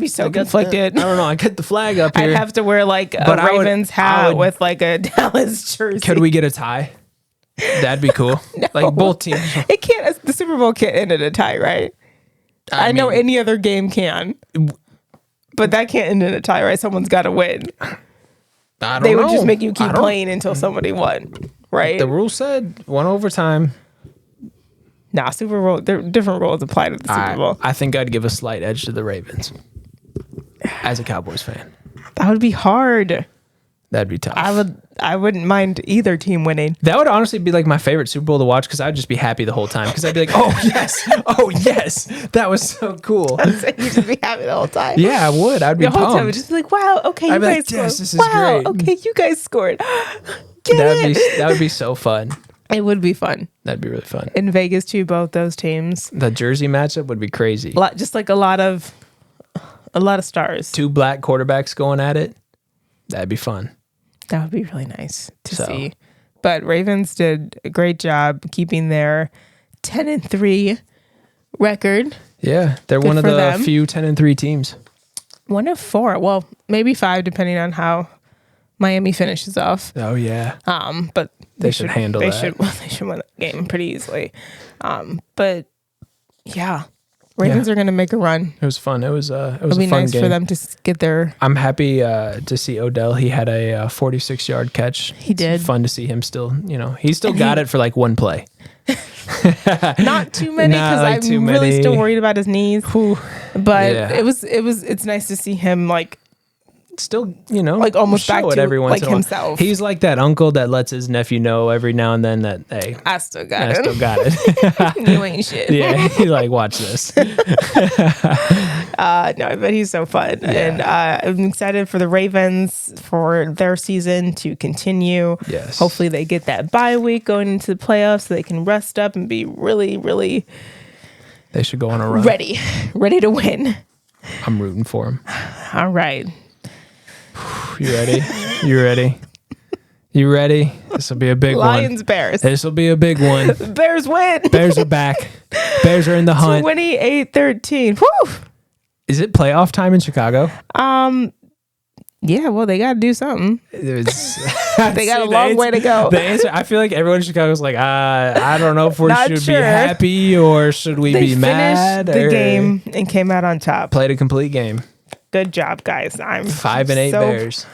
so conflicted. I don't know. I get the flag up here. I'd have to wear like a Ravens hat with like a Dallas jersey. Could we get a tie? That'd be cool. No. Like both teams. It can't. The Super Bowl can't end in a tie, right? I know any other game can, but that can't end in a tie, right? Someone's got to win. They would just make you keep playing until somebody won, right? The rule said one overtime. Nah, Super Bowl. Different rules apply to the Super Bowl. I think I'd give a slight edge to the Ravens as a Cowboys fan. That would be hard. That'd be tough. I wouldn't mind either team winning. That would honestly be like my favorite Super Bowl to watch because I'd just be happy the whole time because I'd be like, oh yes, that was so cool. You'd just be happy the whole time. Yeah, I would. I'd be the whole pumped. time. I'd just be like, wow, okay, you guys scored. Yes, this is great. Okay, you guys scored. That would be so fun. It would be fun. That'd be really fun. In Vegas too, both those teams. The jersey matchup would be crazy. Just like a lot of stars. 2 black quarterbacks going at it. That'd be fun. That would be really nice to see. But Ravens did a great job keeping their 10-3 record. Yeah, they're one of the few 10-3 teams. One of 4. Well, maybe 5 depending on how Miami finishes off. Oh yeah. But they should handle that. They should win that game pretty easily. But yeah. Ravens are going to make a run. It was fun. It'll be nice for them to get their... I'm happy to see Odell. He had a 46-yard catch. He did. It's fun to see him still, he still got it for like one play. Not too many because I'm really still worried about his knees. But it's nice to see him like... Still, like almost back to every once like in himself. He's like that uncle that lets his nephew know every now and then that, hey, I still got it. You ain't shit. Yeah, he's like, watch this. No, but he's so fun. Yeah. And I'm excited for the Ravens for their season to continue. Yes. Hopefully they get that bye week going into the playoffs so they can rest up and be really, really... They should go on a run. Ready to win. I'm rooting for them. All right. You ready? You ready? This will be a big one. Lions, Bears. This will be a big one. Bears win. Bears are back. Bears are in the hunt. 28-13. Woo! Is it playoff time in Chicago? Yeah, well, they got to do something. They got a long way to go. The answer, I feel like everyone in Chicago is like, I don't know if we should be happy or should we be mad. They finished the game and came out on top. Played a complete game. Good job, guys. I'm 5-8 Bears.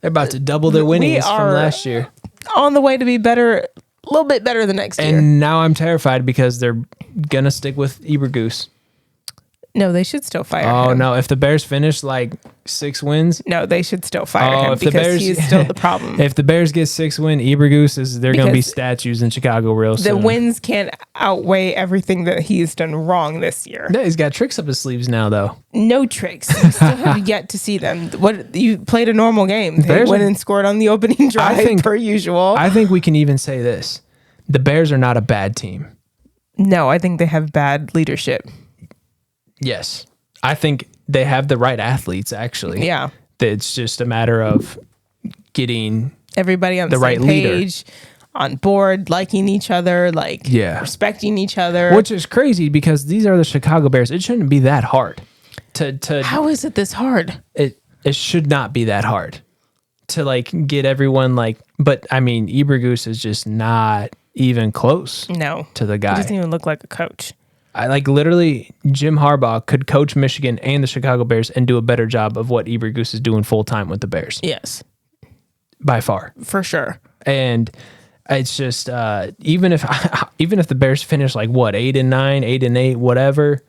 They're about to double their winnings from last year. On the way to be better, a little bit better the next year. And now I'm terrified because they're going to stick with Ebergoose. No, they should still fire him. Oh, no. If the Bears finish like 6 wins. No, they should still fire him because he's still the problem. If the Bears get 6 wins, Ebergoose, they're going to be statues in Chicago real soon. The wins can't outweigh everything that he's done wrong this year. Yeah, he's got tricks up his sleeves now, though. No tricks. You still have yet to see them. You played a normal game. They went and scored on the opening drive per usual. I think we can even say this. The Bears are not a bad team. No, I think they have bad leadership. Yes. I think they have the right athletes, actually. Yeah. It's just a matter of getting everybody on the right same page, on board, liking each other, respecting each other. Which is crazy because these are the Chicago Bears. It shouldn't be that hard. How is it this hard? It should not be that hard to get everyone but I mean, Ebergoose is just not even close to the guy. He doesn't even look like a coach. Literally, Jim Harbaugh could coach Michigan and the Chicago Bears and do a better job of what Ebergoose is doing full time with the Bears. Yes. By far. For sure. And it's just, even if the Bears finish 8-9, 8-8, whatever,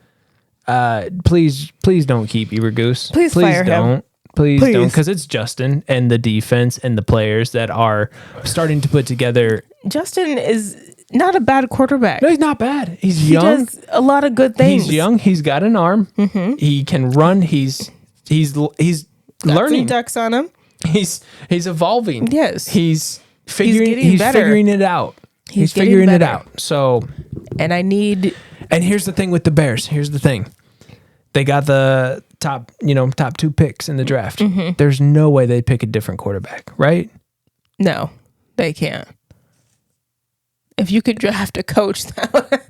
please don't keep Ebergoose. Please fire him. Please don't, because it's Justin and the defense and the players that are starting to put together. Justin is not a bad quarterback. No, he's not bad. He's young. He does a lot of good things. He's young. He's got an arm. Mm-hmm. He can run. He's learning. Some ducks on him. He's evolving. Yes. He's figuring it out. He's figuring it out. So, and here's the thing with the Bears. Here's the thing. They got the top 2 picks in the draft. Mm-hmm. There's no way they'd pick a different quarterback, right? No, they can't. If you could draft a coach,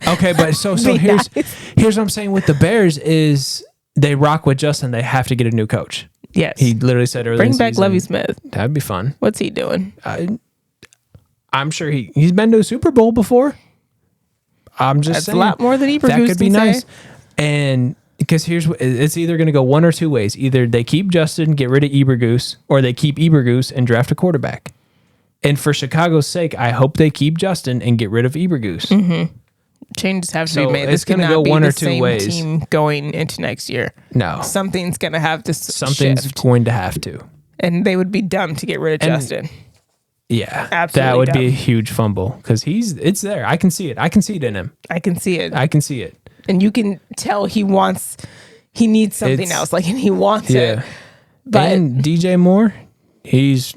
okay, but so here's what I'm saying with the Bears is they rock with Justin. They have to get a new coach. Yes, he literally said earlier. Bring back Lovie Smith. That'd be fun. What's he doing? I'm sure he's been to a Super Bowl before. I'm just saying a lot more than Ebergoose. That could be nice. And because it's either going to go one or two ways. Either they keep Justin, get rid of Ebergoose, or they keep Ebergoose and draft a quarterback. And for Chicago's sake, I hope they keep Justin and get rid of Ebergoose. Mm-hmm. Changes have to be made. It's going to go one or two ways. Team going into next year. No, something's going to have to. Something's shift. Going to have to. And they would be dumb to get rid of Justin. Yeah, absolutely. That would dumb. be a huge fumble because it's there. I can see it. I can see it in him. I can see it. And you can tell he needs something else. Like, and he wants it. But and DJ Moore, he's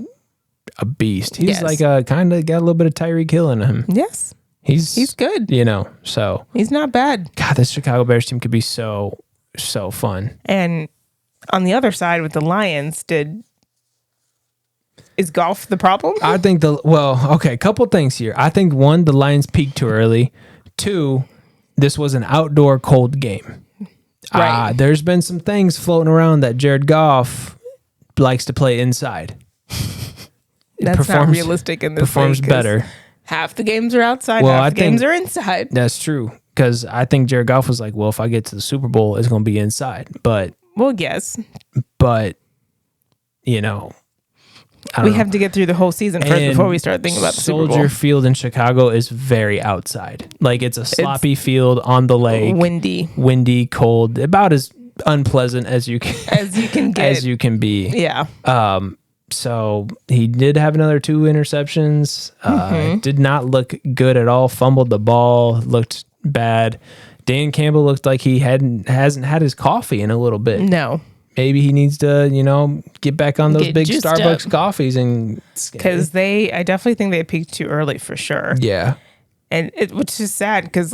a beast. He's like a kind of got a little bit of Tyreek Hill in him. Yes. He's good. So he's not bad. God, this Chicago Bears team could be so fun. And on the other side with the Lions, is golf the problem? I think a couple things here. I think one, the Lions peaked too early. Two, this was an outdoor cold game. Right. There's been some things floating around that Jared Goff likes to play inside. That's not realistic in this performs league, better. Half the games are outside, half the games are inside. That's true. Because I think Jared Goff was like, well, if I get to the Super Bowl, it's going to be inside. But yes. But, we have to get through the whole season first before we start thinking about the Super Bowl. Soldier Field in Chicago is very outside. Like, it's a sloppy field on the lake. Windy, cold. About as unpleasant as you can get. As you can be. Yeah. So he did have another 2 interceptions. Did not look good at all. Fumbled the ball. Looked bad. Dan Campbell looked like he hasn't had his coffee in a little bit. No. Maybe he needs to, get back on those big Starbucks coffees because I definitely think they peaked too early for sure. Yeah. And which is sad because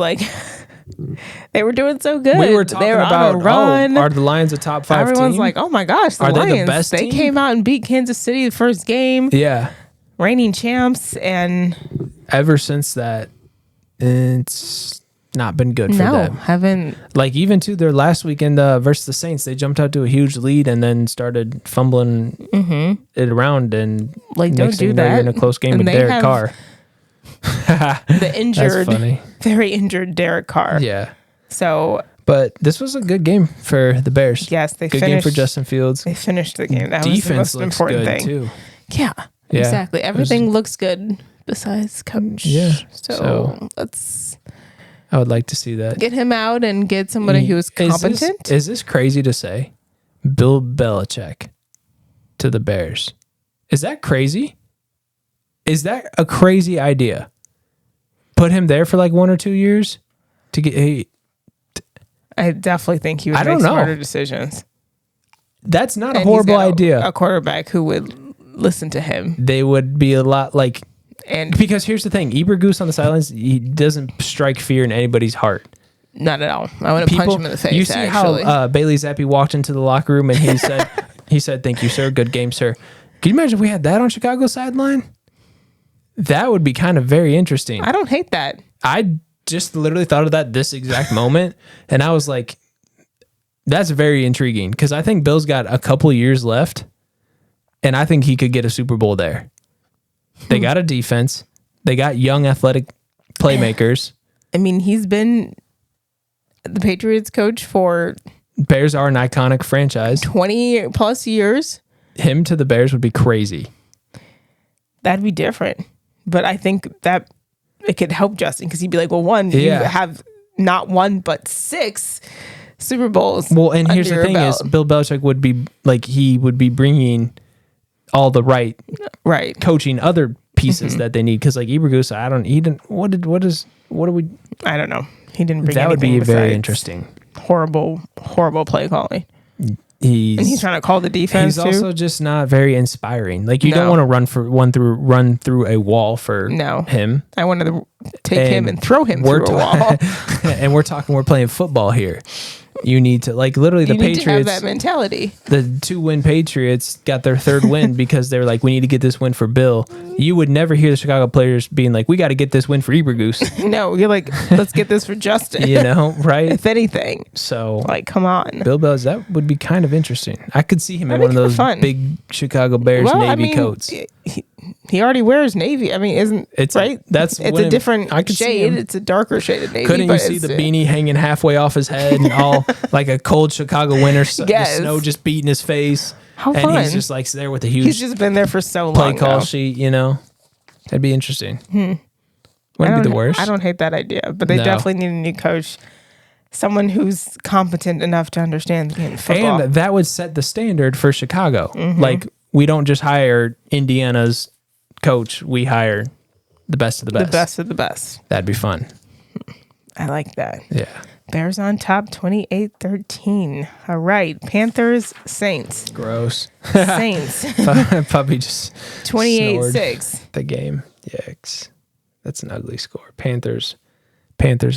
they were doing so good. We were talking about, are the Lions a top 5 Everyone's team? like, oh my gosh, the Lions. They the best team? They came out and beat Kansas City the first game. Yeah. Reigning champs. And ever since that, it's not been good for them. Haven't. Like, even to their last weekend versus the Saints, they jumped out to a huge lead and then started fumbling it around. And don't do that. You're in a close game with Derek Carr. The injured, very injured Derek Carr. Yeah. So, but this was a good game for the Bears. Yes, good game for Justin Fields. They finished the game. That Defense was the most important thing too. Yeah, exactly. Everything looks good besides coach. Yeah. So let's. I would like to see that. Get him out and get somebody who is competent. Is this crazy to say? Bill Belichick to the Bears. Is that crazy? Is that a crazy idea? Put him there for 1 or 2 years to get. I definitely think he would make smarter decisions. That's not a horrible idea. A quarterback who would listen to him. They would be a lot because here's the thing: Ebergoose on the sidelines, he doesn't strike fear in anybody's heart. Not at all. I want to punch him in the face. You see how Bailey Zappe walked into the locker room and he said, "Thank you, sir. Good game, sir." Can you imagine if we had that on Chicago's sideline? That would be kind of very interesting. I don't hate that. I just literally thought of that this exact moment, and I was like, that's very intriguing because I think Bill's got a couple of years left, and I think he could get a Super Bowl there. They got a defense. They got young, athletic playmakers. I mean, he's been the Patriots coach for... Bears are an iconic franchise. 20 plus years. Him to the Bears would be crazy. That'd be different. But I think that it could help Justin because he'd be like, well, you have not 1 but 6 Super Bowls. Well, and here's the thing is Bill Belichick would be he would be bringing all the right coaching other pieces that they need. Because like Ibergus, I don't know. He didn't bring that would be besides very interesting. Horrible play calling. And he's trying to call the defense. He's also just not very inspiring. Like you don't want to run through a wall for him. I wanted to take him and throw him through a wall. And we're playing football here. You need to literally the Patriots. You need to have that mentality. The 2-win Patriots got their third win because they were like, we need to get this win for Bill. You would never hear the Chicago players being like, we got to get this win for Ibergus. No, you're like, let's get this for Justin. Right? If anything. So come on. Bill Bells, that would be kind of interesting. I could see him in one of those big Chicago Bears Navy coats. He already wears navy. I mean, it's right? It's a different shade. It's a darker shade of navy. Couldn't you see the beanie hanging halfway off his head and all like a cold Chicago winter? The snow just beating his face. How fun. And he's just like there with a huge. He's just been there for so long. Play call sheet, That'd be interesting. Wouldn't be the worst. I don't hate that idea, but they definitely need a new coach. Someone who's competent enough to understand the game of football. And that would set the standard for Chicago. Like, we don't just hire Indiana's coach, we hire the best of the best. The best of the best. That'd be fun. I like that. Yeah. Bears on top 28-13. All right. Panthers, Saints. Gross. Saints. Puppy just 28-6. The game. Yikes. That's an ugly score. Panthers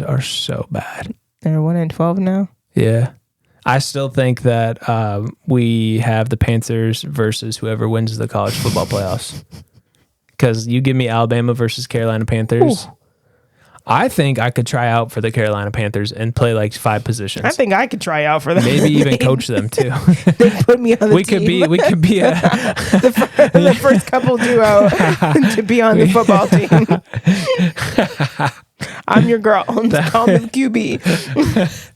are so bad. They're 1-12 now? Yeah. I still think that we have the Panthers versus whoever wins the college football playoffs. Because you give me Alabama versus Carolina Panthers. Ooh. I think I could try out for the Carolina Panthers and play like 5 positions. I think I could try out for them. Maybe even coach them too. They put me on the team. We could be the first couple duo to be on the football team. I'm your girl. Call me the QB.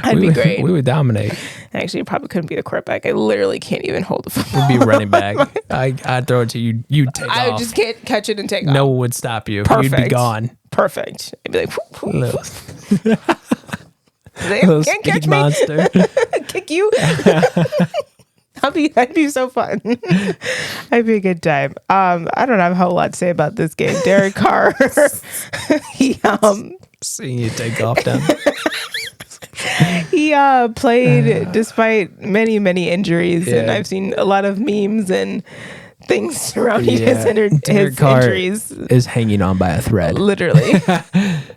I'd be great. We would dominate. Actually, I probably couldn't be the quarterback. I literally can't even hold the football. We'd be running back. I'd throw it to you. You'd take off. I just can't catch it and take off. No one would stop you. Perfect. You'd be gone. Perfect. I'd be like, little can't catch monster. Me. Kick you. That'd be so fun. That'd be a good time. I don't have a whole lot to say about this game. Derek Carr. Seeing you take off down. He played despite many injuries, and I've seen a lot of memes and things surrounding his injuries. Is hanging on by a thread. Literally,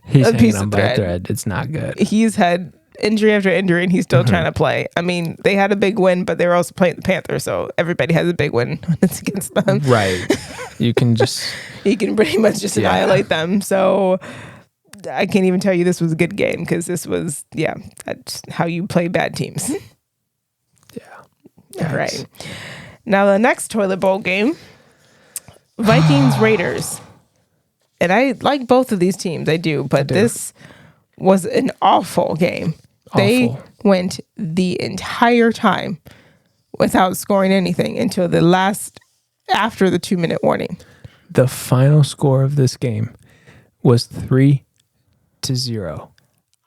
he's hanging on by a thread. It's not good. He's had injury after injury, and he's still trying to play. I mean, they had a big win, but they were also playing the Panthers, so everybody has a big win when it's against them. Right. You can pretty much just annihilate them. So I can't even tell you this was a good game because this was, that's how you play bad teams. Yeah. All right. Now the next toilet bowl game, Vikings Raiders. And I like both of these teams, I do, but this was an awful game. They went the entire time without scoring anything until after the 2-minute warning. The final score of this game was 3-0.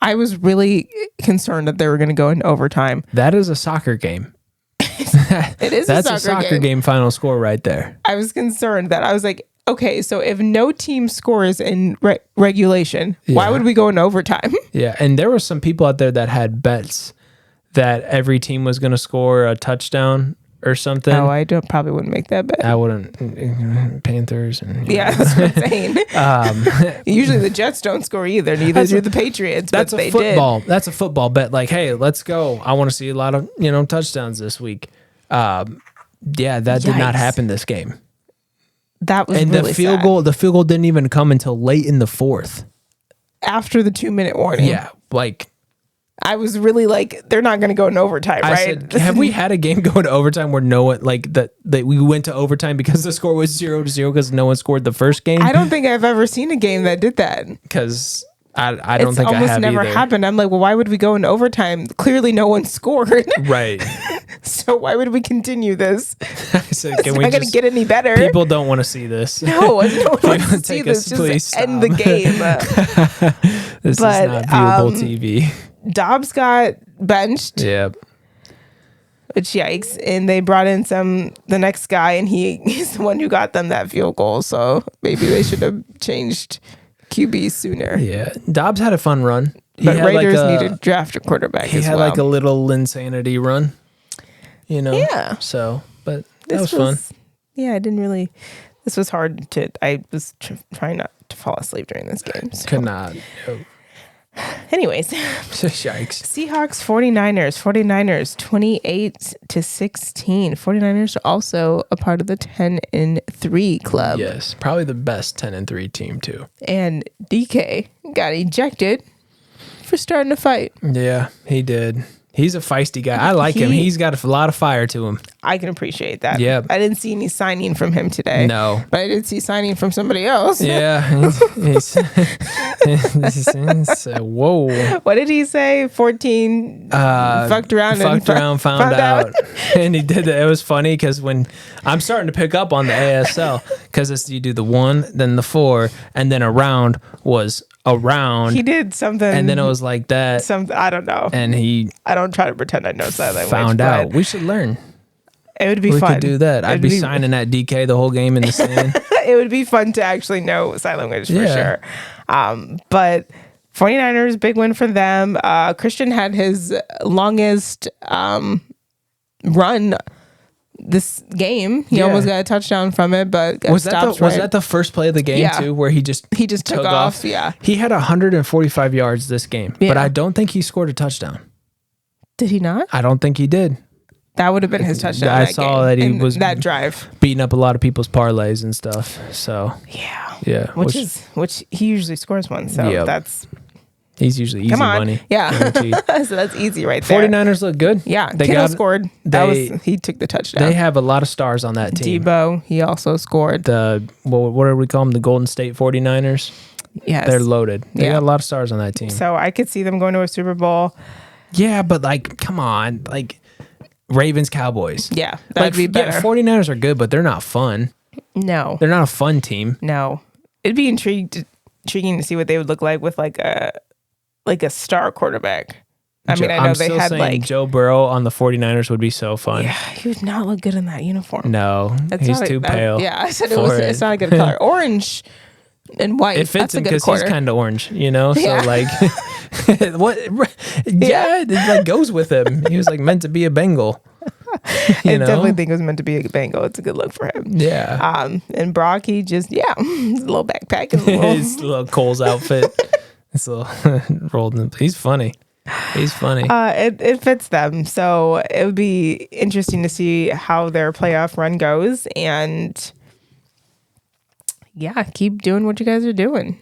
I was really concerned that they were going to go into overtime. That is a soccer game. It is That's a soccer game final score right there. I was concerned that I was like, okay, so if no team scores in regulation, why would we go into overtime? Yeah, and there were some people out there that had bets that every team was going to score a touchdown or something. Oh, I probably wouldn't make that bet. I wouldn't. Panthers. And, that's what I'm saying. Usually the Jets don't score either. Neither do the Patriots. That's but a football. That's a football bet. Like, hey, let's go. I want to see a lot of touchdowns this week. That did not happen this game. That was really sad. The field goal didn't even come until late in the fourth. After the 2-minute warning. Yeah, like I was really like, they're not going to go in overtime, right? Said, have we had a game go into overtime where no one that we went to overtime because the score was 0-0 because no one scored the first game? I don't think I've ever seen a game that did that. Because I don't think I have almost never either. happened. I'm like, well, why would we go in overtime? Clearly, no one scored. Right. So why would we continue this? So it's not going to get any better. People don't want to see this. No one wants to see this. Just end the game. This is not viewable TV. Dobbs got benched. Yep. Which yikes. And they brought in the next guy, and he's the one who got them that field goal. So maybe they should have changed QB sooner. Yeah. Dobbs had a fun run. But Raiders need to draft a quarterback as well. He had like a little insanity run. Yeah. So, but that was fun. Yeah, I didn't really. This was hard to. I was trying not to fall asleep during this game. So. Could not. No. Anyways. Yikes. Seahawks 49ers 28-16. 49ers are also a part of the 10-3 club. Yes, probably the best 10-3 team too. And DK got ejected for starting a fight. Yeah, he did. He's a feisty guy. I like him. He's got a lot of fire to him. I can appreciate that. Yeah. I didn't see any signing from him today. No. But I did see signing from somebody else. Yeah. Whoa. What did he say? 14 fucked around, found out. And he did that. It was funny because when I'm starting to pick up on the ASL, because you do the 1, then the 4, and then around was around. He did something. And then it was like that. I don't know. And I don't try to pretend I know sign language. Found out. We should learn. It would be fun. We could do that. I'd be signing that DK the whole game in the sand. It would be fun to actually know sign language for sure. But 49ers, big win for them. Christian had his longest run this game. He almost got a touchdown from it, but was that the first play of the game too, where he just took off? Yeah, he had 145 yards this game, but I don't think he scored a touchdown. Did he not? I don't think he did. That would have been his touchdown. I saw that he was that drive beating up a lot of people's parlays and stuff. So yeah, which he usually scores one. So that's. He's usually easy money. Yeah. So that's easy right there. 49ers look good. Yeah. Kittle scored. He took the touchdown. They have a lot of stars on that team. Debo, he also scored. What do we call them? The Golden State 49ers? Yes. They're loaded. They got a lot of stars on that team. So I could see them going to a Super Bowl. Yeah, but come on. Ravens, Cowboys. Yeah, that'd be better. Yeah, 49ers are good, but they're not fun. No. They're not a fun team. No. It'd be intriguing to see what they would look like with a star quarterback. I know they had Joe Burrow on the 49ers would be so fun. Yeah, he would not look good in that uniform. No, he's too pale. I said it's not a good color. Orange and white. It fits him because he's kind of orange, So what? Yeah, it goes with him. He was meant to be a Bengal. I definitely think it was meant to be a Bengal. It's a good look for him. Yeah. And Brock, he just his little backpack, his little Cole's outfit. His little rolled in. He's funny. It fits them. So it would be interesting to see how their playoff run goes, and keep doing what you guys are doing.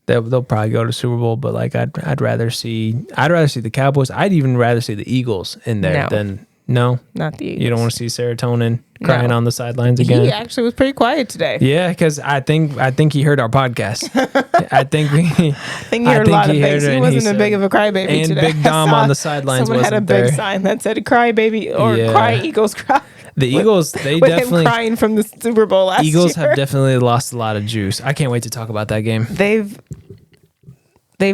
They'll probably go to Super Bowl, but I'd rather see the Cowboys. I'd even rather see the Eagles in there than not the Eagles. You don't want to see serotonin crying on the sidelines again. He actually was pretty quiet today. Yeah, because I think he heard our podcast. I think he heard a lot of things. He wasn't a big of a crybaby today. And Big Dom on the sidelines someone wasn't had a big sign that said "Crybaby" or "Cry Eagles Cry." The Eagles, they with definitely him crying from the Super Bowl last year. Eagles have definitely lost a lot of juice. I can't wait to talk about that game. They've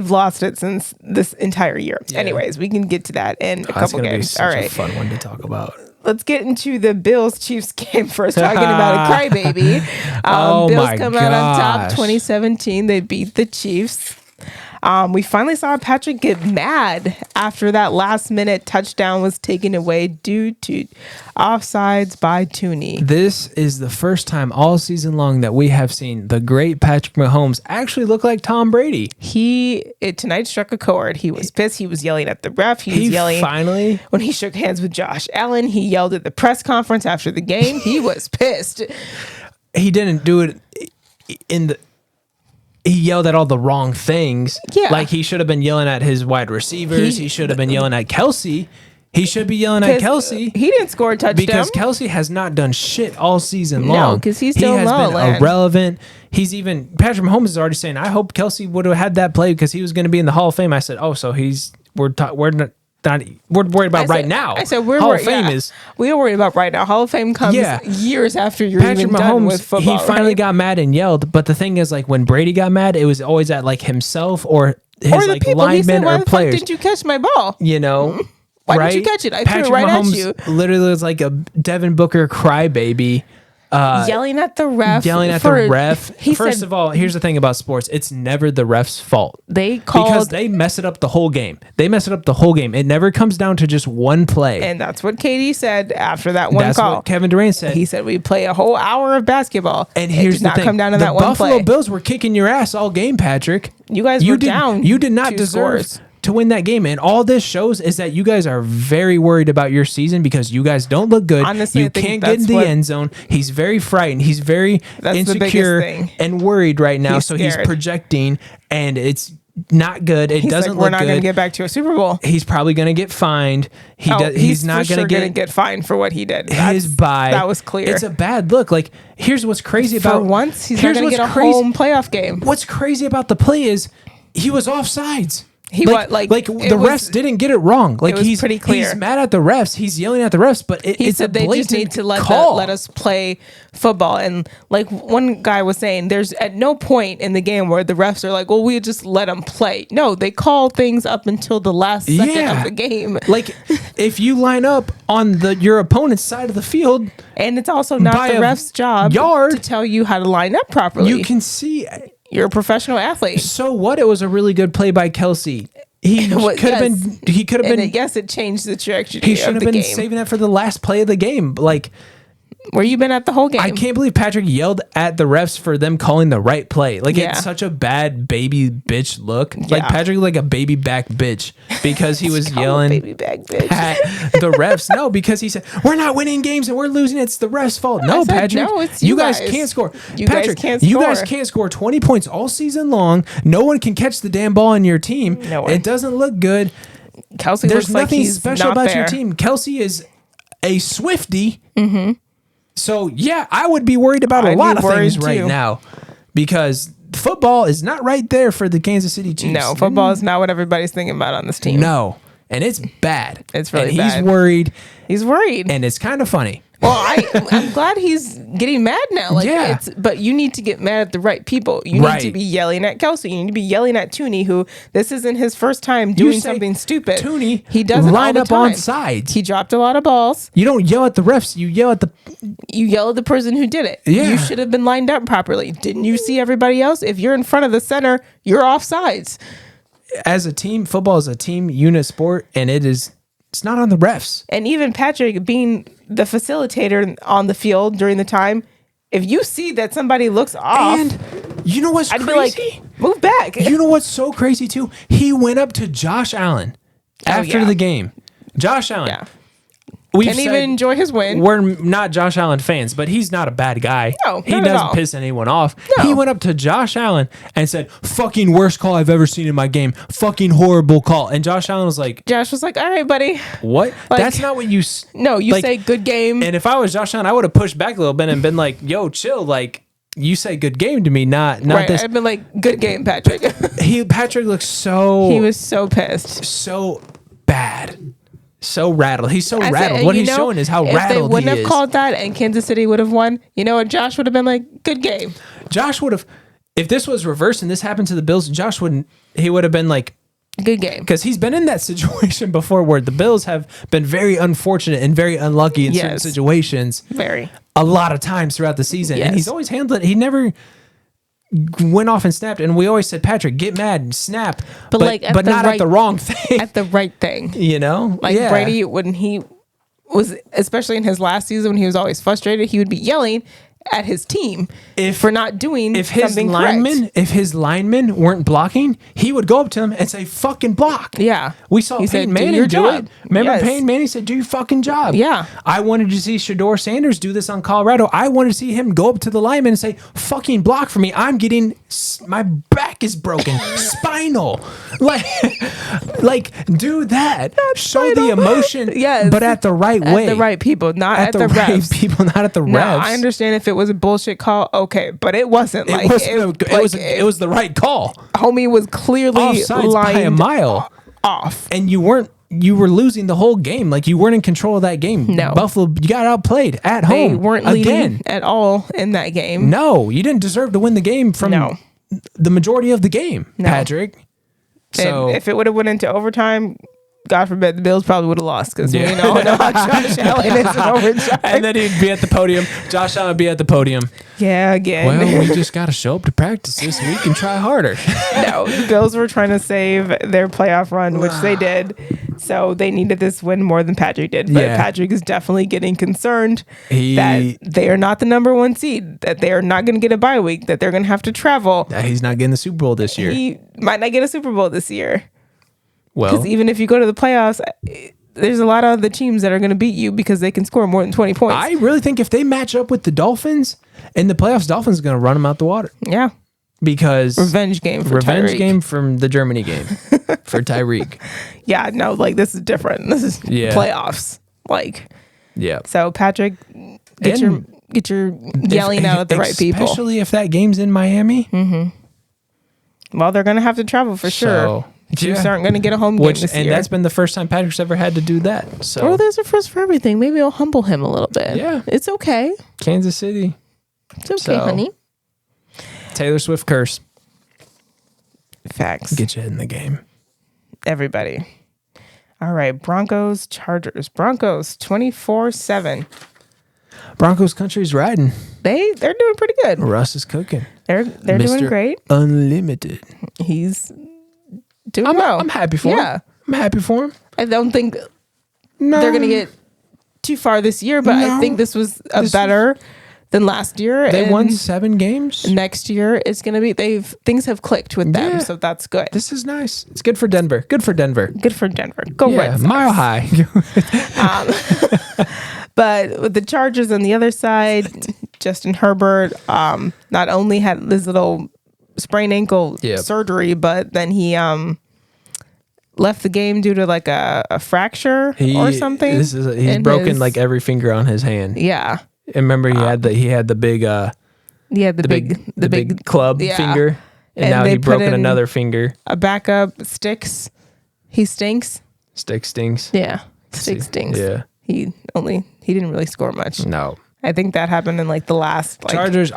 lost it since this entire year. Yeah. Anyways, we can get to that in a couple games. All right, fun one to talk about. Let's get into the Bills-Chiefs game first, talking about a crybaby. Bills come out on top 2017. They beat the Chiefs. We finally saw Patrick get mad after that last-minute touchdown was taken away due to offsides by Toney. This is the first time all season long that we have seen the great Patrick Mahomes actually look like Tom Brady. Tonight struck a chord. He was pissed. He was yelling at the ref. He was yelling finally when he shook hands with Josh Allen. He yelled at the press conference after the game. He was pissed. He didn't do it he yelled at all the wrong things. Yeah. He should have been yelling at his wide receivers. He should have been yelling at Kelsey. He should be yelling at Kelsey. He didn't score a touchdown. Because Kelsey has not done shit all season long. No, because he's still been irrelevant. Patrick Mahomes is already saying, I hope Kelsey would have had that play because he was going to be in the Hall of Fame. I said, we're worried about right now. I said we're Hall worried. of Fame is we are worried about right now. Hall of Fame comes years after you're Patrick even Mahomes, done with football. He finally got mad and yelled, but the thing is, when Brady got mad, it was always at himself or his the people. linemen Why or the players. Fuck did you catch my ball? Why didn't you catch it? I threw it right Mahomes at you. Literally was like a Devin Booker crybaby. Yelling at the ref. First of all, here's the thing about sports. It's never the ref's fault. Because they mess it up the whole game. It never comes down to just one play. And that's what KD said after that one call. That's what Kevin Durant said. He said we play a whole hour of basketball. And here's the thing. Come down to that one play. The Buffalo Bills were kicking your ass all game, Patrick. You guys were down. You did not deserve to win that game. And all this shows is that you guys are very worried about your season because you guys don't look good. Honestly, you can't get in the end zone. He's very frightened. He's very insecure and worried right now. He's projecting, and it's not good. It doesn't look good. We're not going to get back to a Super Bowl. He's probably going to get fined. He's not going to get fined for what he did. His bye. That was clear. It's a bad look. Like, here's what's crazy about... For once, he's not going to get a home playoff game. What's crazy about the play is he was offsides. The refs didn't get it wrong. Like, he's pretty clear. He's mad at the refs. He's yelling at the refs, but it's a blatant call. They just need to let us play football. And like one guy was saying, there's at no point in the game where the refs are like, well, we just let them play. No, they call things up until the last second of the game. Like, if you line up on your opponent's side of the field, and it's also not the ref's job to tell you how to line up properly. You can see. You're a professional athlete. So what? It was a really good play by Kelsey. He could have been. Yes, it changed the trajectory. He should have been saving that for the last play of the game. Like, where you been at the whole game? I can't believe Patrick yelled at the refs for them calling the right play. Like, it's such a bad baby bitch look. Like, Patrick like a baby back bitch because he was yelling baby back bitch at the refs. No, because he said, we're not winning games and we're losing. It's the refs' fault. No, Patrick. No, it's you guys can't score. Patrick, you guys can't score 20 points all season long. No one can catch the damn ball in your team. No one. It doesn't look good. Kelsey There's looks like nothing he's special about your team. Kelsey is a Swiftie. Mm-hmm. So, yeah, I would be worried about a lot of things right now because football is not right there for the Kansas City Chiefs. No, football is not what everybody's thinking about on this team. No, and it's bad. It's really bad. He's worried. He's worried. And it's kind of funny. Well, I'm glad he's getting mad now. But you need to get mad at the right people. You need to be yelling at Kelsey. You need to be yelling at Toney, who this isn't his first time doing something stupid. Toney, he doesn't line up on sides. He dropped a lot of balls. You don't yell at the refs. You yell at the person who did it. Yeah. You should have been lined up properly. Didn't you see everybody else? If you're in front of the center, you're offsides. As a team, football is a team unit sport, and it's not on the refs. And even Patrick being the facilitator on the field during the time, if you see that somebody looks off, and you know what's crazy? Be like, move back. You know what's so crazy too? He went up to Josh Allen after the game. Josh Allen. Yeah. Can't even enjoy his win. We're not Josh Allen fans, but he's not a bad guy. No, he doesn't piss anyone off. No. He went up to Josh Allen and said, fucking worst call I've ever seen in my game. Fucking horrible call. And Josh Allen was like... Josh was like, all right, buddy. What? That's not what you... No, you say good game. And if I was Josh Allen, I would have pushed back a little bit and been like, yo, chill. Like, you say good game to me, not this. I've been like, good game, Patrick. Patrick looks so... He was so pissed. So bad. So rattled. He's so rattled. What he's showing is how rattled he is. If they wouldn't have called that and Kansas City would have won, you know what? Josh would have been like, good game. Josh would have, if this was reversed and this happened to the Bills, he would have been like, good game. Because he's been in that situation before where the Bills have been very unfortunate and very unlucky in certain situations. Very. A lot of times throughout the season. Yes. And he's always handled it. He never went off and snapped, and we always said, Patrick, get mad and snap, but not at the wrong thing. At the right thing. You know? Like Brady, when he was, especially in his last season, when he was always frustrated, he would be yelling at his team for not doing something correct. If his linemen weren't blocking, he would go up to them and say, fucking block. Yeah. We saw Peyton Manning do it. Remember Peyton Manning said, do your fucking job. Yeah. I wanted to see Shedeur Sanders do this on Colorado. I wanted to see him go up to the lineman and say, fucking block for me. My back is broken. Spinal. Like, do that. Show the emotion, but at the right way. At the right people, not at the refs. Right people, not at the refs. No, I understand if it was a bullshit call, okay, but it wasn't. It was the right call. Homie was clearly offsides by a mile off, and you were losing the whole game. Like, you weren't in control of that game. No, Buffalo, you got outplayed at home. They weren't leading at all in that game. No, you didn't deserve to win the game from the majority of the game, Patrick. So if it would have went into overtime, God forbid, the Bills probably would have lost because we know how Josh Allen is in overtime. And then he'd be at the podium. Josh Allen would be at the podium. Yeah, again. Well, we just got to show up to practice this week and try harder. No, the Bills were trying to save their playoff run, which they did. So they needed this win more than Patrick did. But Patrick is definitely getting concerned that they are not the number 1 seed, that they are not going to get a bye week, that they're going to have to travel. He's not getting the Super Bowl this year. He might not get a Super Bowl this year. Well, because even if you go to the playoffs, there's a lot of other teams that are going to beat you because they can score more than 20 points. I really think if they match up with the Dolphins in the playoffs, Dolphins are going to run them out the water. Yeah. Because revenge game from the Germany game for Tyreek. Yeah, no, like this is different. This is playoffs. Like, So Patrick, get your yelling out at the right people, especially if that game's in Miami. Mm-hmm. Well, they're going to have to travel for sure. Chiefs aren't going to get a home game this year. And that's been the first time Patrick's ever had to do that. So, well, there's a first for everything. Maybe it'll humble him a little bit. Yeah. It's okay. Kansas City. It's okay, honey. Taylor Swift curse. Facts. Get you in the game. Everybody. All right. Broncos, Chargers. Broncos 24-7. Broncos country's riding. They're doing pretty good. Russ is cooking. They're doing great. Unlimited. He's doing well. I'm happy for him. I'm happy for him. I don't think they're going to get too far this year, but I think this was better than last year. They won 7 games. Next year it's going to be things have clicked with them, so that's good. This is nice. It's good for Denver. Good for Denver. Go Red Sox. Mile high. But with the Chargers on the other side, Justin Herbert not only had this little sprained ankle surgery, but then he left the game due to like a fracture or something. He's broken like every finger on his hand. Yeah. And remember he had the big the big club finger, and now he's broken another finger. A backup sticks. He stinks. Stick stinks. Yeah. Stick stinks. Yeah. He didn't really score much. No. I think that happened in like the last Chargers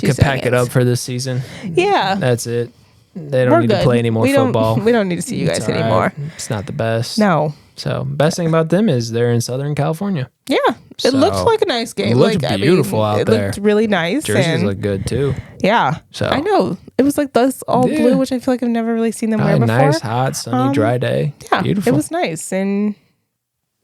could pack it up for this season. Yeah. That's it. They don't need to play any more football. We don't need to see you guys anymore. Right. It's not the best. No. So best thing about them is they're in Southern California. Yeah. It looked like a nice game. It looked beautiful out there. It looked really nice. Jerseys look good too. Yeah. So I know. It was like this all blue, which I feel like I've never really seen them wear before. Nice, hot, sunny, dry day. Yeah. Beautiful. It was nice. And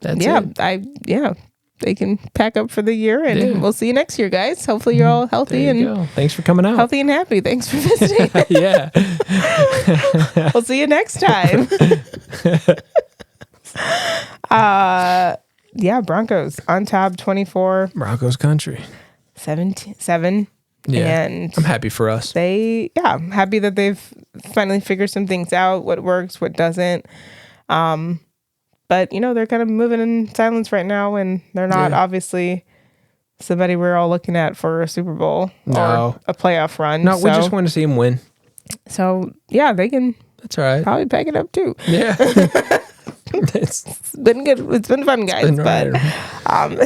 that's it. They can pack up for the year, and we'll see you next year, guys. Hopefully you're all healthy and thanks for coming out. Healthy and happy. Thanks for visiting. Yeah. We'll see you next time. Broncos on top 24. Broncos country. 7. Yeah. And I'm happy for us. I'm happy that they've finally figured some things out, what works, what doesn't. But, they're kind of moving in silence right now, and they're not obviously somebody we're all looking at for a Super Bowl or a playoff run. No, we just want to see them win. So, they can That's all right. probably pack it up too. Yeah. It's been good. It's been fun, guys. But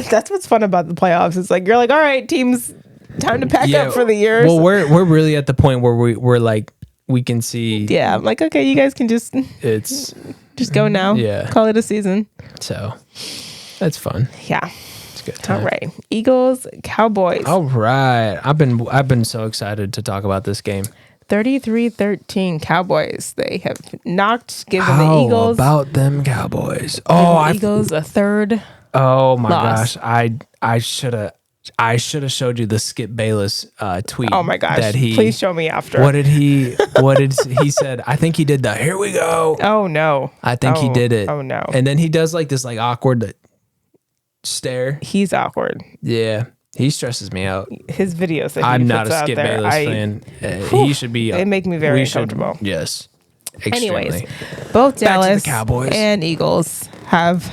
that's what's fun about the playoffs. It's like, you're like, all right, teams, time to pack up for the year. Well, we're really at the point where we're like, we can see. Yeah, I'm like, okay, you guys can just go now. Yeah. Call it a season. So that's fun. Yeah. It's a good time. All right. Eagles, Cowboys. All right. I've been so excited to talk about this game. 33-13 Cowboys. They have given the How Eagles. about them Cowboys? Oh, Eagles a third. Oh my loss. gosh. I should have showed you the Skip Bayless tweet. Oh my gosh. That please show me after. What did he said? I think he did the here we go. Oh no. I think he did it. Oh no. And then he does like this like awkward stare. He's awkward. Yeah. He stresses me out. His videos that he I'm puts not a out Skip there, Bayless fan. He should be. They make me very uncomfortable. Yes. Extremely. Anyways, both Dallas Cowboys and Eagles have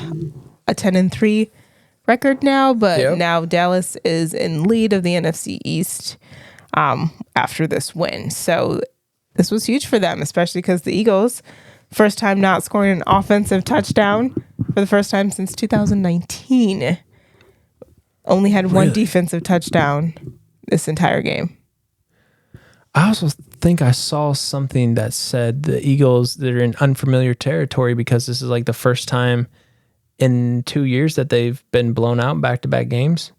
a 10-3 record now, but now Dallas is in lead of the NFC East after this win. So this was huge for them, especially because the Eagles, first time not scoring an offensive touchdown for the first time since 2019. Only had one defensive touchdown this entire game. I also think I saw something that said the Eagles, they're in unfamiliar territory because this is like the first time in 2 years that they've been blown out in back-to-back games.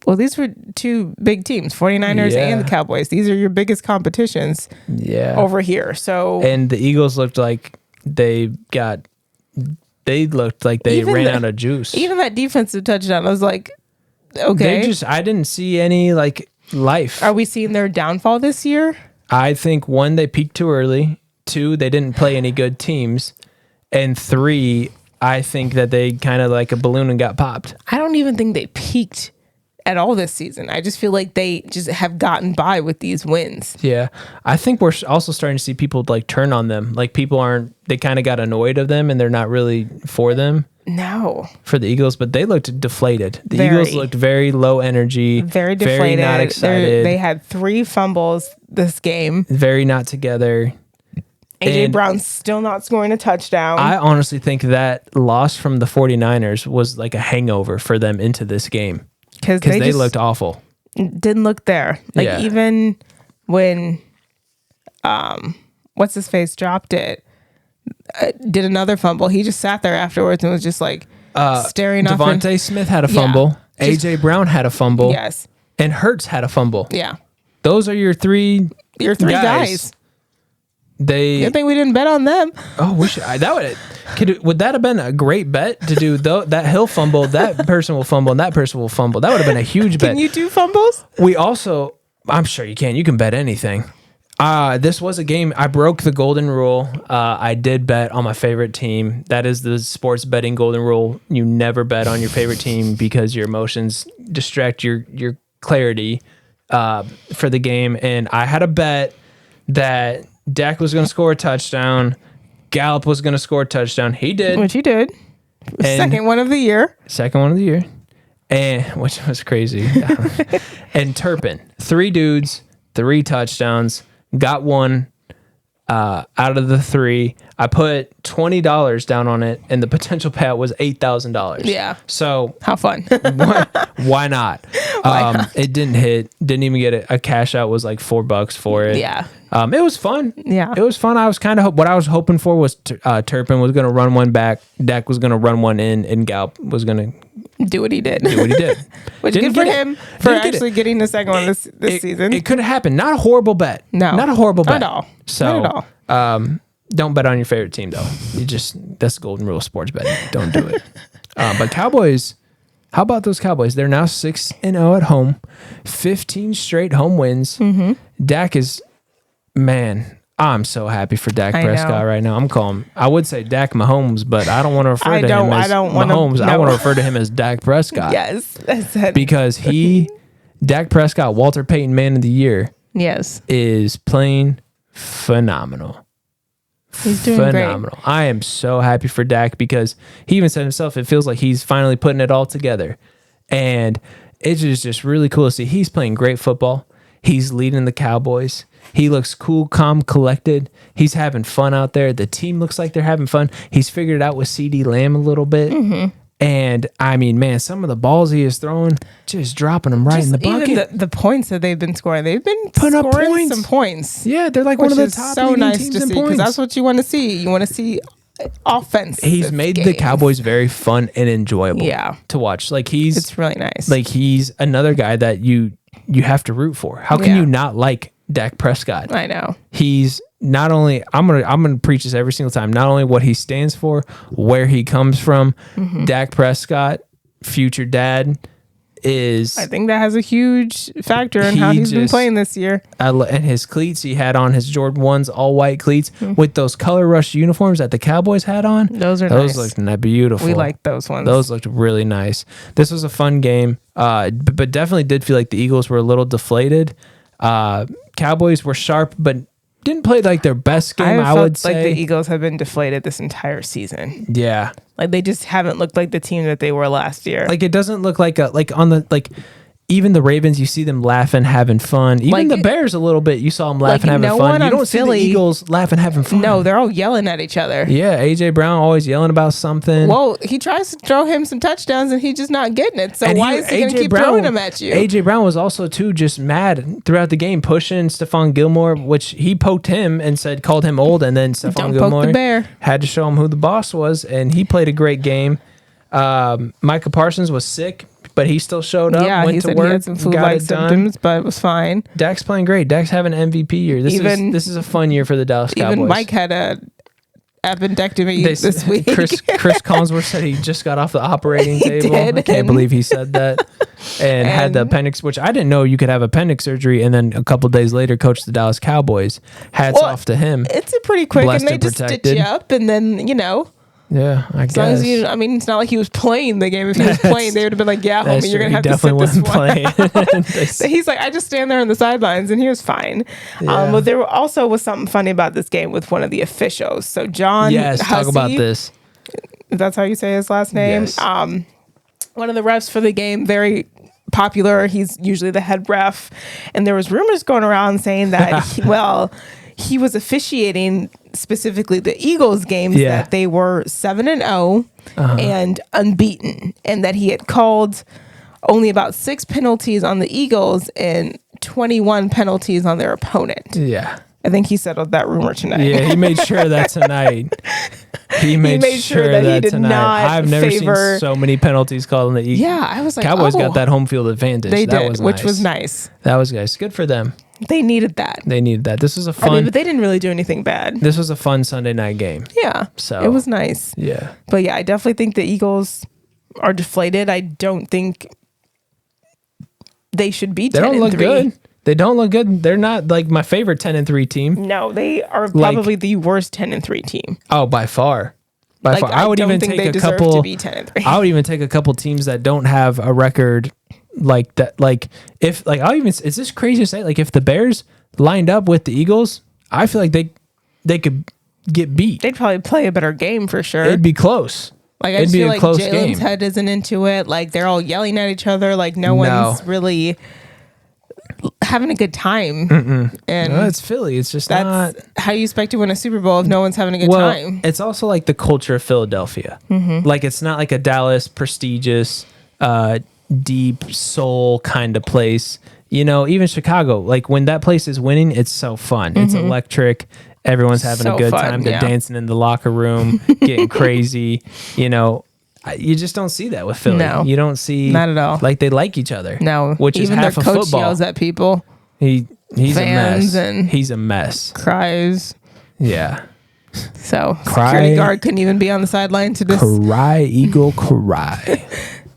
Well, these were two big teams, 49ers and the Cowboys. These are your biggest competitions over here. So, and the Eagles looked like they ran out of juice. Even that defensive touchdown, I was like, okay. I didn't see any like life. Are we seeing their downfall this year? I think 1, they peaked too early. 2, they didn't play any good teams. And 3, I think that they kind of like a balloon and got popped. I don't even think they peaked at all this season. I just feel like they just have gotten by with these wins. Yeah. I think we're also starting to see people like turn on them. Like they kind of got annoyed of them and they're not really for them. No. For the Eagles, but they looked deflated. The Eagles looked very low energy. Very deflated. Very not excited. They had 3 fumbles this game. Very not together. A.J. Brown's still not scoring a touchdown. I honestly think that loss from the 49ers was like a hangover for them into this game. Because they looked awful. Didn't look there. Like even when, what's his face dropped it, did another fumble. He just sat there afterwards and was just like staring off. Devontae Smith had a fumble. Yeah, A.J. Brown had a fumble. Yes. And Hurts had a fumble. Yeah. Those are your three guys. I think we didn't bet on them. Oh, would that have been a great bet to do that he'll fumble, that person will fumble, and that person will fumble. That would have been a huge bet. Can you do fumbles? I'm sure you can. You can bet anything. This was a game. I broke the golden rule. I did bet on my favorite team. That is the sports betting golden rule. You never bet on your favorite team because your emotions distract your clarity for the game. And I had a bet that Dak was going to score a touchdown. Gallup was going to score a touchdown. He did. Which he did. Second one of the year. And which was crazy. And Turpin, 3 dudes, 3 touchdowns, got one out of the 3. I put $20 down on it, and the potential payout was $8,000. Yeah. So how fun? why not? It didn't hit. Didn't even get it. A cash out was like $4 for it. Yeah. It was fun. Yeah. It was fun. I was kind of what I was hoping for was Turpin was going to run one back, Dak was going to run one in, and Gallup was going to do what he did. Which good for him for actually getting the second one this season. It could have happened. Not a horrible bet. No. Not a horrible bet. Not at all. So, not at all. Don't bet on your favorite team, though. That's the golden rule of sports betting. Don't do it. But Cowboys, how about those Cowboys? They're now 6-0 at home, 15 straight home wins. Mm-hmm. Dak is, man, I'm so happy for Dak Prescott right now. I would say Dak Mahomes, but I don't want to refer to him as Mahomes. I want to refer to him as Dak Prescott. Yes. Because Dak Prescott, Walter Payton Man of the Year, is playing phenomenal. He's doing phenomenal. Great. I am so happy for Dak because he even said himself, it feels like he's finally putting it all together. And it's just really cool to see. He's playing great football. He's leading the Cowboys. He looks cool, calm, collected. He's having fun out there. The team looks like they're having fun. He's figured it out with CD Lamb a little bit. Mm-hmm. And, I mean, man, some of the balls he is throwing, just dropping them right in the bucket. Even the points that they've been scoring. They've been putting up some points. Yeah, they're like one of the top so nice teams to see because that's what you want to see. You want to see offense. He's made the Cowboys very fun and enjoyable to watch. It's really nice. Like, he's another guy that you have to root for. How can you not like Dak Prescott? I know. He's not only, I'm gonna preach this every single time, not only what he stands for, where he comes from. Mm-hmm. Dak Prescott, future dad, is, I think that has a huge factor in how he's been playing this year. And his cleats, he had on his Jordan 1s, all white cleats, with those color rush uniforms that the Cowboys had on. Those nice. Looked beautiful. We like those ones. Those looked really nice. This was a fun game, but definitely did feel like the Eagles were a little deflated. Cowboys were sharp, but didn't play like their best game, I would say. Like the Eagles have been deflated this entire season. Yeah. Like they just haven't looked like the team that they were last year. Like it doesn't look like even the Ravens, you see them laughing, having fun. Even the Bears a little bit, you saw them laughing, having fun. You don't see the Eagles laughing, having fun. No, they're all yelling at each other. Yeah, A.J. Brown always yelling about something. Well, he tries to throw him some touchdowns, and he's just not getting it. So why is he going to keep throwing them at you? A.J. Brown was also, too, just mad throughout the game, pushing Stephon Gilmore, which he poked him and called him old, and then Stephon Gilmore had to show him who the boss was, and he played a great game. Micah Parsons was sick, but he still showed up, went to work, he had some flu-like symptoms, but it was fine. Dak's playing great. Dak's having an MVP year. This is a fun year for the Dallas Cowboys. Even Mike had a appendectomy this week. Chris Collinsworth said he just got off the operating table. I can't believe he said that. And had the appendix, which I didn't know you could have appendix surgery, and then a couple days later coach the Dallas Cowboys. Hats off to him. It's a pretty quick, and they just stitch you up, and then, Yeah, I guess. As long as it's not like he was playing the game. If he was playing, they would have been like, yeah, homie, you're going to have to sit this one. He's like, I just stand there on the sidelines, and he was fine. Yeah. But there also was something funny about this game with one of the officials. So John Hussey, talk about this. That's how you say his last name. Yes. One of the refs for the game, very popular. He's usually the head ref. And there was rumors going around saying that, he was officiating specifically the Eagles games that they were 7-0 and unbeaten, and that he had called only about 6 penalties on the Eagles and 21 penalties on their opponent. Yeah. I think he settled that rumor tonight. Yeah, he made sure that tonight. He made sure that he did tonight. Not I've never seen so many penalties called on the Eagles. Yeah, I was like, Cowboys got that home field advantage. They that did, was which was nice. That was nice. Good for them. They needed that. This was a fun. But they didn't really do anything bad. This was a fun Sunday night game. Yeah. So it was nice. Yeah. But yeah, I definitely think the Eagles are deflated. I don't think they should be 10-3. They don't look good. They don't look good. They're not like my favorite 10-3 team. No, they are probably the worst 10-3 team. Oh, by far. By far. I would even take a couple. I would even take a couple teams that don't have a record like that. Like if is this crazy to say? Like if the Bears lined up with the Eagles, I feel like they could get beat. They'd probably play a better game for sure. It'd be close. Like I just feel like Jalen's head isn't into it. Like they're all yelling at each other. Like no one's really having a good time. And it's Philly. It's just not how you expect to win a Super Bowl if no one's having a good time. It's also like the culture of Philadelphia. Like it's not like a Dallas prestigious, deep soul kind of place. Even Chicago. Like when that place is winning, it's so fun. It's electric. Everyone's having a good time. They're dancing in the locker room, getting crazy. You just don't see that with Philly. No, you don't see not at all. Like they like each other. No, which even is half their of coach football. Yells at people. He's a mess. And he's a mess. Cries. Yeah. So security guard couldn't even be on the sideline to this. Cry, Eagle, cry.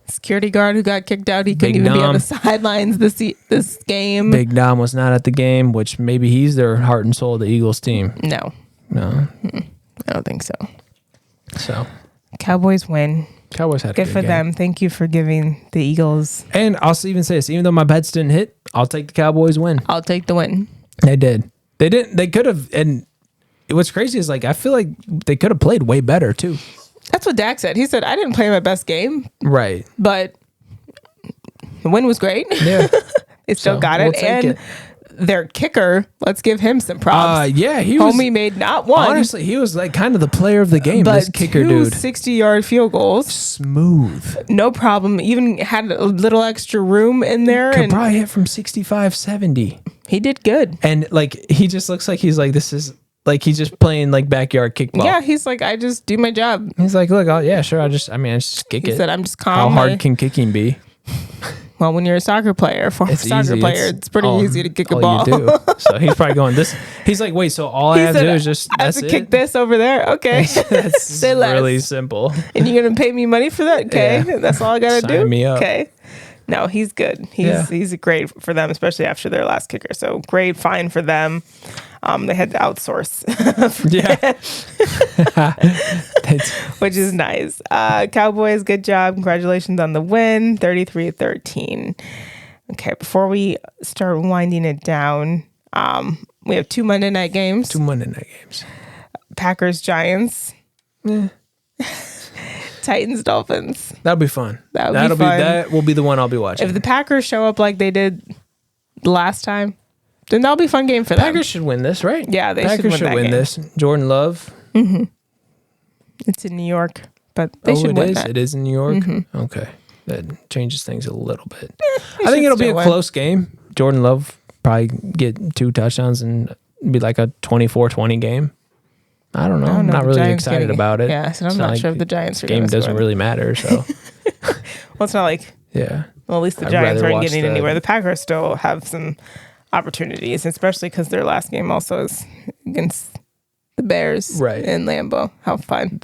Security guard who got kicked out. He couldn't even be on the sidelines this game. Big Dom was not at the game, which maybe he's their heart and soul of the Eagles team. No. I don't think so. So Cowboys win. Cowboys had a good for game. them. Thank you for giving the Eagles. And I'll even say this: even though my bets didn't hit, I'll take the Cowboys win. I'll take the win. They did. They didn't. They could have. And what's crazy is I feel like they could have played way better too. That's what Dak said. He said, "I didn't play my best game, right? But the win was great. Yeah, they still got it." And their kicker, let's give him some props. Homie made not one. Honestly, he was like kind of the player of the game. But this kicker dude, 60-yard field goals, smooth, no problem. Even had a little extra room in there. Could probably hit from 65, 70. He did good, and he just looks like he's like this is. Like he's just playing like backyard kickball. Yeah, he's like, I just do my job. He's like, look, sure. I just kick it. He said, I'm just calm. How hard can kicking be? Well, when you're a soccer player, it's pretty easy to kick a ball. You do. So he's probably going this. He's like, wait, so all I have to do is just I have to kick this over there. Okay, that's really simple. And you're gonna pay me money for that? Okay, that's all I gotta do. Sign me up. Okay. No, he's good. He's great for them, especially after their last kicker. So great, fine for them. They had to outsource, which is nice. Cowboys, good job. Congratulations on the win, 33-13. Okay, before we start winding it down, we have 2 Monday night games. Packers, Giants. 10 Titans, Dolphins. That'll be fun. That'll be fun. That will be the one I'll be watching. If the Packers show up like they did the last time, then that'll be a fun game for them. Packers should win this, right? Yeah, Packers should win this. Jordan Love. Mm-hmm. It's in New York, but they should win that. It is in New York? Mm-hmm. Okay. That changes things a little bit. I think it'll be a close game. Jordan Love probably get 2 touchdowns and be like a 24-20 game. I don't know. I'm not really excited about it. Yeah, so I'm not sure if the Giants are going to game doesn't really matter, so. Well, it's not like... Yeah. Well, at least the Giants aren't getting anywhere. The Packers still have some opportunities, especially because their last game also is against the Bears in Lambeau. How fun.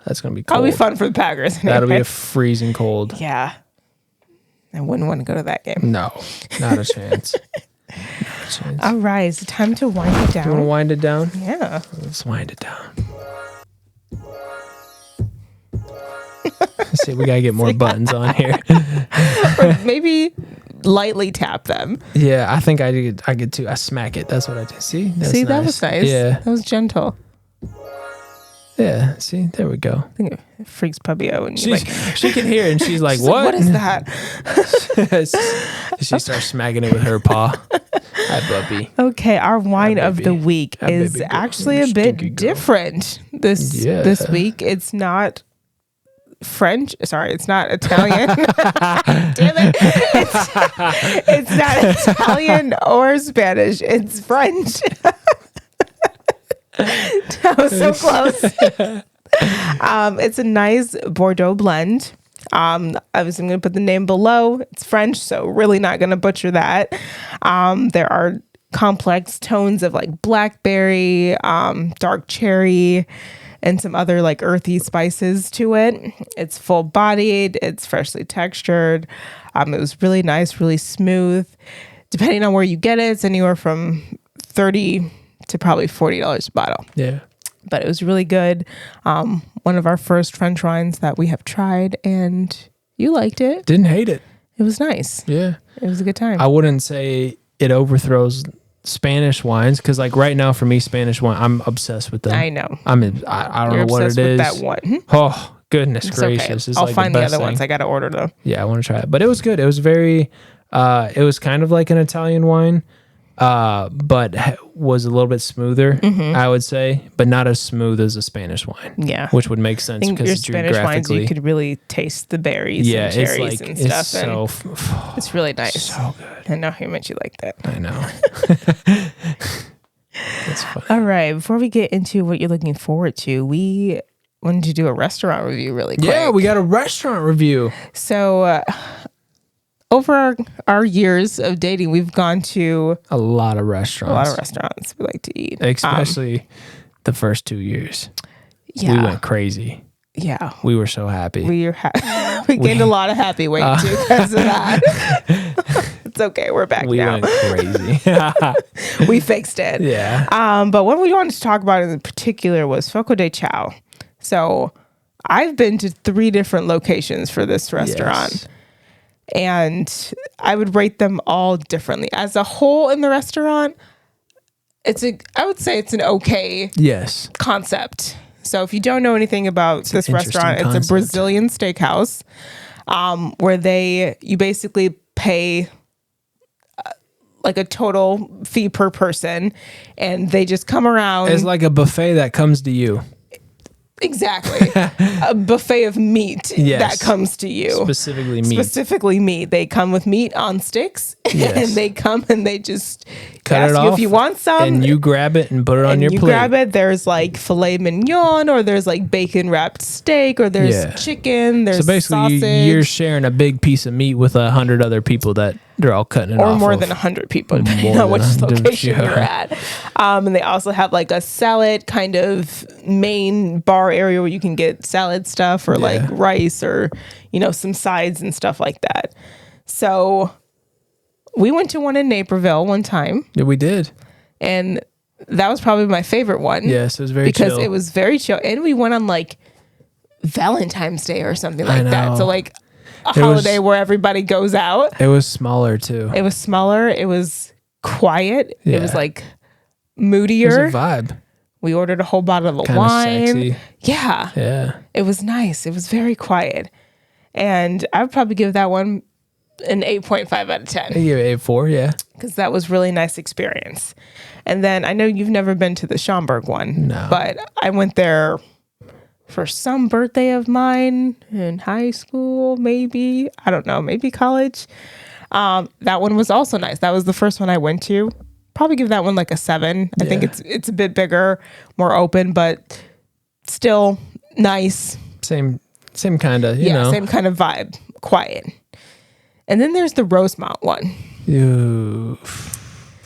That's going to be cold. That'll be fun for the Packers. That'll be a freezing cold. Yeah. I wouldn't want to go to that game. No, not a chance. All right, it's time to wind it down. You want to wind it down? Yeah. Let's wind it down. See, we got to get more buttons on here. Or maybe lightly tap them. Yeah, I think I get to. I smack it. That's what I do. See? That's nice. That was nice. Yeah. That was gentle. Yeah, see, there we go. I think it freaks Puppy out when she can hear it and she's like, what? What is that? She starts smacking it with her paw. Hi, Puppy. Okay, our wine of the week is actually a bit different this week. It's not French. Sorry, it's not Italian. Damn it. It's not Italian or Spanish. It's French. That was so close. It's a nice Bordeaux blend. Obviously, I'm going to put the name below. It's French, so really not going to butcher that. There are complex tones of like blackberry, dark cherry, and some other like earthy spices to it. It's full bodied. It's freshly textured. It was really nice, really smooth. Depending on where you get it, it's anywhere from $30 to probably $40 a bottle. Yeah. But it was really good. One of our first French wines that we have tried, and you liked it. Didn't hate it. It was nice. Yeah. It was a good time. I wouldn't say it overthrows Spanish wines, because like right now for me, Spanish wine, I'm obsessed with them. I know. I don't know what it is. That one. Oh, goodness gracious. Okay. It's I'll like find the other ones. I got to order them. Yeah, I want to try it. But it was good. It was very, it was kind of like an Italian wine. But was a little bit smoother, I would say, but not as smooth as a Spanish wine. Yeah, which would make sense because your Spanish wines, you could really taste the berries, and cherries, and stuff. It's really nice. So good. I know how much you like that. I know. That's funny. All right, before we get into what you're looking forward to, we wanted to do a restaurant review really quick. Yeah, we got a restaurant review. So. Over our years of dating, we've gone to a lot of restaurants. We like to eat. Especially the first 2 years. Yeah. We went crazy. Yeah. We were so happy. We gained a lot of happy weight too because of that. It's okay. We're back now. We went crazy. We fixed it. Yeah. But what we wanted to talk about in particular was Foco de Chao. So I've been to 3 different locations for this restaurant. Yes. And I would rate them all differently. As a whole in the restaurant, I would say it's an okay concept. So if you don't know anything about this restaurant, it's a Brazilian steakhouse where you basically pay like a total fee per person, and they just come around. It's like a buffet that comes to you. Exactly. A buffet of meat that comes to you. Specifically meat. They come with meat on sticks, and they come and they just ask you if you want some. And you grab it and put it on your plate. Grab it. There's like filet mignon, or there's like bacon wrapped steak, or there's chicken, there's basically sausage. You're sharing a big piece of meat with 100 other people that they're all cutting it off. Or more than 100 people, depending on which location you're at. And they also have like a salad kind of main bar area where you can get salad stuff or like rice or, some sides and stuff like that. So we went to one in Naperville one time. Yeah, we did. And that was probably my favorite one. Yes, it was very chill. Because it was very chill. And we went on like Valentine's Day or something like that. So like a holiday where everybody goes out. It was smaller too. It was smaller. It was quiet. Yeah. It was like moodier. It was a vibe. We ordered a whole bottle of Kinda wine. Sexy. Yeah. It was nice. It was very quiet. And I would probably give that one an 8.5 out of 10. I give it 8.4, yeah. Because that was really nice experience. And then I know you've never been to the Schaumburg one. No. But I went there for some birthday of mine in high school, maybe. I don't know, maybe college. That one was also nice. That was the first one I went to. Probably give that one like a 7. I think it's a bit bigger, more open, but still nice. Same kind of, you know. Same kind of vibe. Quiet. And then there's the Rosemont one.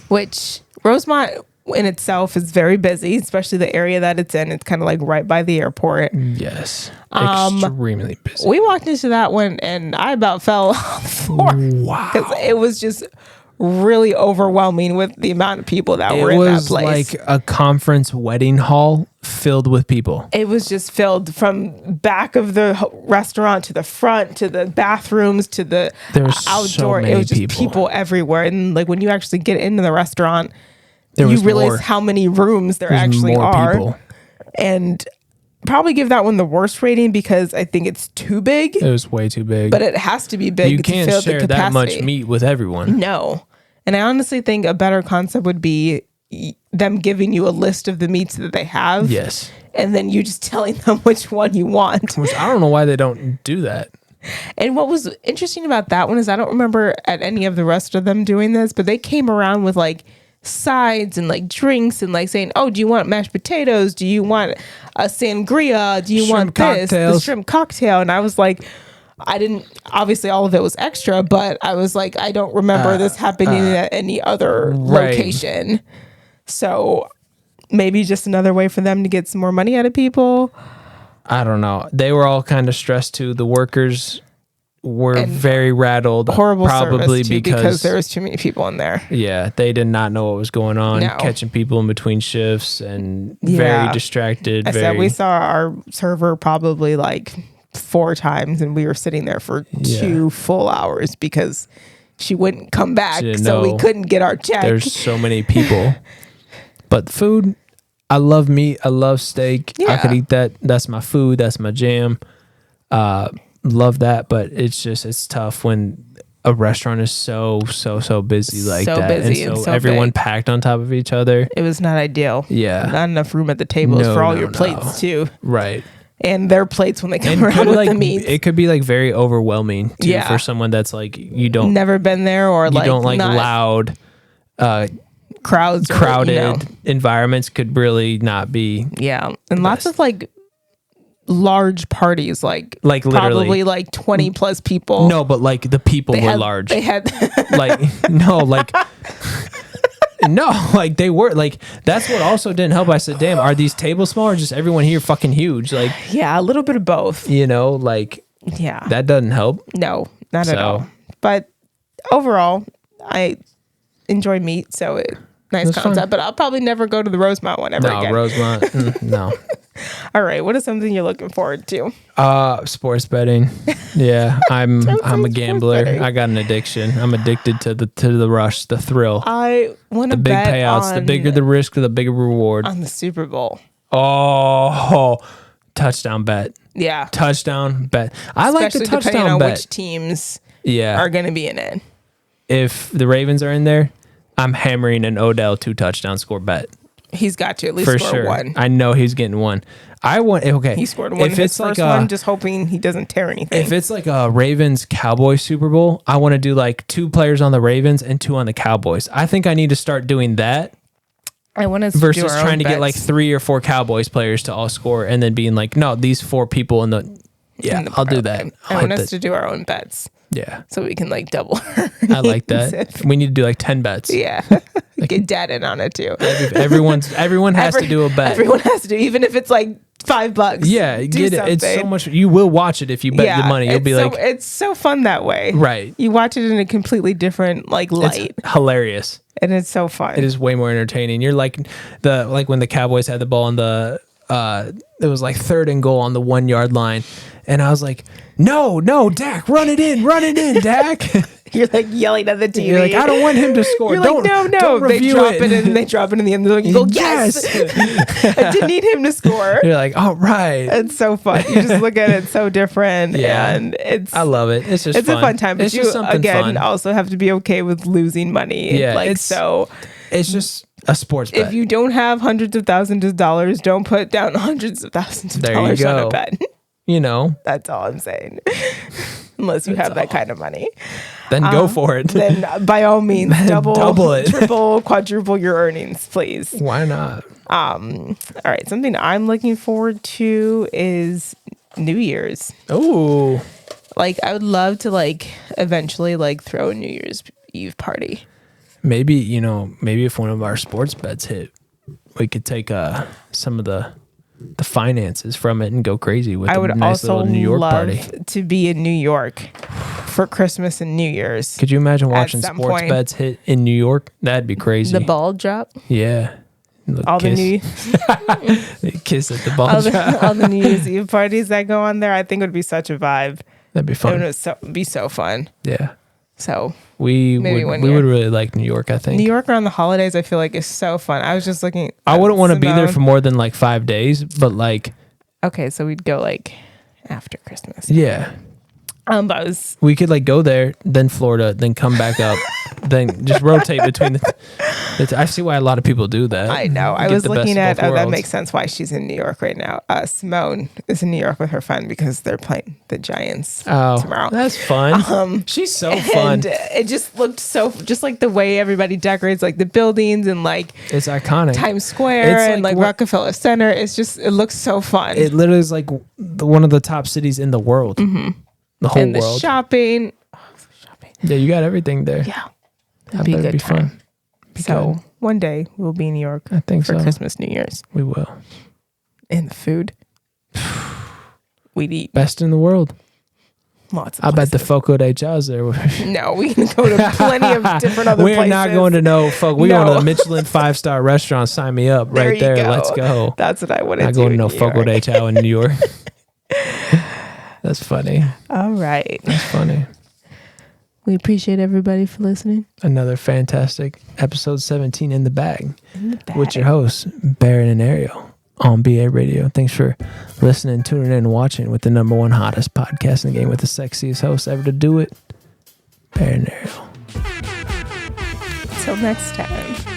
Which Rosemont in itself is very busy, especially the area that it's in. It's kind of like right by the airport. Yes. Extremely busy. We walked into that one and I about fell on the floor. Wow. Because it was just really overwhelming with the amount of people that were in that place. It was like a conference wedding hall filled with people. It was just filled from back of the restaurant to the front to the bathrooms to the outdoor. So many it was just people everywhere. And like when you actually get into the restaurant, you realize how many rooms there actually are. People. And probably give that one the worst rating because I think it's too big. It was way too big. But it has to be big. You can't share that much meat with everyone. No. And I honestly think a better concept would be them giving you a list of the meats that they have. Yes. And then you just telling them which one you want. Which I don't know why they don't do that. And what was interesting about that one is I don't remember at any of the rest of them doing this, but they came around with like sides and like drinks and like saying, oh, do you want mashed potatoes? Do you want a sangria? Do you want this? The shrimp cocktail. And I was like, I didn't, obviously all of it was extra, but I was like, I don't remember this happening at any other location. So maybe just another way for them to get some more money out of people. I don't know. They were all kind of stressed too. The workers were very rattled. Horrible probably service too, because there was too many people in there. Yeah, they did not know what was going on. No. Catching people in between shifts and very distracted. I said we saw our server probably like 4 times and we were sitting there for 2 full hours because she wouldn't come back, so we couldn't get our check. There's so many people. But food, I love meat. I love steak. Yeah. I could eat that. That's my food. That's my jam. Love that. But it's tough when a restaurant is so busy like that. Busy and so everyone big. Packed on top of each other. It was not ideal. Yeah. Not enough room at the tables for all your plates too. Right. And their plates when they come around with the meats. It could be like very overwhelming too for someone that's like never been there or you don't like loud crowded environments could really not be and lots of like large parties like literally probably like 20 plus people. No, but like the people were large. They had like no like they were like that's what also didn't help. I said, damn, are these tables small or just everyone here fucking huge? Like a little bit of both. Like that doesn't help. No, not at all. But overall, I enjoy meat, so nice concept. Fun. But I'll probably never go to the Rosemont one ever again. Rosemont, no. All right, what is something you're looking forward to? Sports betting. Yeah, I'm a gambler. I got an addiction. I'm addicted to the rush, the thrill. I want to bet the big payouts. The bigger the risk, the bigger reward. On the Super Bowl. Oh, touchdown bet. Yeah, touchdown bet. I like the touchdown depending on bet. Which teams are going to be in it. If the Ravens are in there, I'm hammering an Odell 2 touchdown score bet. He's got to at least score one. I know he's getting one. He scored one. If it's like one, just hoping he doesn't tear anything. If it's like a Ravens Cowboys Super Bowl, I want to do like 2 players on the Ravens and 2 on the Cowboys. I think I need to start doing that. I want to versus trying to get like 3 or 4 Cowboys players to all score and then being like, no, these 4 people in the I'll do that. I want us to do our own bets. Yeah. So we can like double. I like that. We need to do like 10 bets. Yeah. Get dad in on it too. Everyone has to do a bet. Everyone has to do, even if it's like $5. Yeah, get it. It's so much. You will watch it if you bet your money. You'll be like, it's so fun that way. Right. You watch it in a completely different like light. It's hilarious. And it's so fun. It is way more entertaining. You're like when the Cowboys had the ball on the it was like 3rd and goal on the 1 yard line. And I was like, no, Dak, run it in, Dak. You're like yelling at the TV. You're like, I don't want him to score. You're like, no. Don't They drop it and they drop it in the end. You go, yes. I didn't need him to score. You're like, all right. It's so fun. You just look at it so different. Yeah. And I love it. It's just it's fun. A fun time. But it's you, again, also have to be okay with losing money. Yeah. It's just a sports bet. If you don't have hundreds of thousands of dollars, don't put down hundreds of thousands of dollars on a bet. That's all I'm saying. Unless you have that kind of money. Then go for it. Then by all means, double it. Triple, quadruple your earnings, please. Why not? All right. Something I'm looking forward to is New Year's. Oh. Like, I would love to, eventually, throw a New Year's Eve party. Maybe if one of our sports bets hit, we could take some of the finances from it and go crazy with a nice little New York party. To be in New York for Christmas and New Year's. Could you imagine watching sports bets hit in New York? That'd be crazy. The ball drop? Yeah. All kiss. the New kiss at the ball drop. All the New Year's Eve parties that go on there, I think would be such a vibe. That'd be fun. It would be so fun. Yeah. So we would really like New York, I think. New York around the holidays, I feel like is so fun. I was just looking. I wouldn't want to be there for more than 5 days, but okay, so we'd go after Christmas. Yeah. But we could go there, then Florida, then come back up, then just rotate between I see why a lot of people do that. I know. I was looking at that makes sense why she's in New York right now. Simone is in New York with her friend because they're playing the Giants tomorrow. That's fun. She's so fun. And it just looked just like the way everybody decorates the buildings and it's iconic. Times Square and Rockefeller Center. It looks so fun. It literally is one of the top cities in the world. Mm-hmm. The whole and the world. Shopping. Yeah, you got everything there. Yeah. It'd be a good time. Fun. So one day we'll be in New York for Christmas, New Year's. We will. And the food. We'd eat. Best in the world. Lots of I bet the Foco de Chaz there. No, we can go to plenty of different other places. We're not going to know, folk. We're going to the Michelin 5-star restaurant. Sign me up right there. Go. Let's go. That's what I want to do. Not going to no Foco de Chao in New York. That's funny. All right. That's funny. We appreciate everybody for listening. Another fantastic episode 17 in the bag. With your hosts, Baron and Ariel on BA Radio. Thanks for listening, tuning in, and watching with the #1 hottest podcast in the game with the sexiest host ever to do it, Baron and Ariel. Until next time.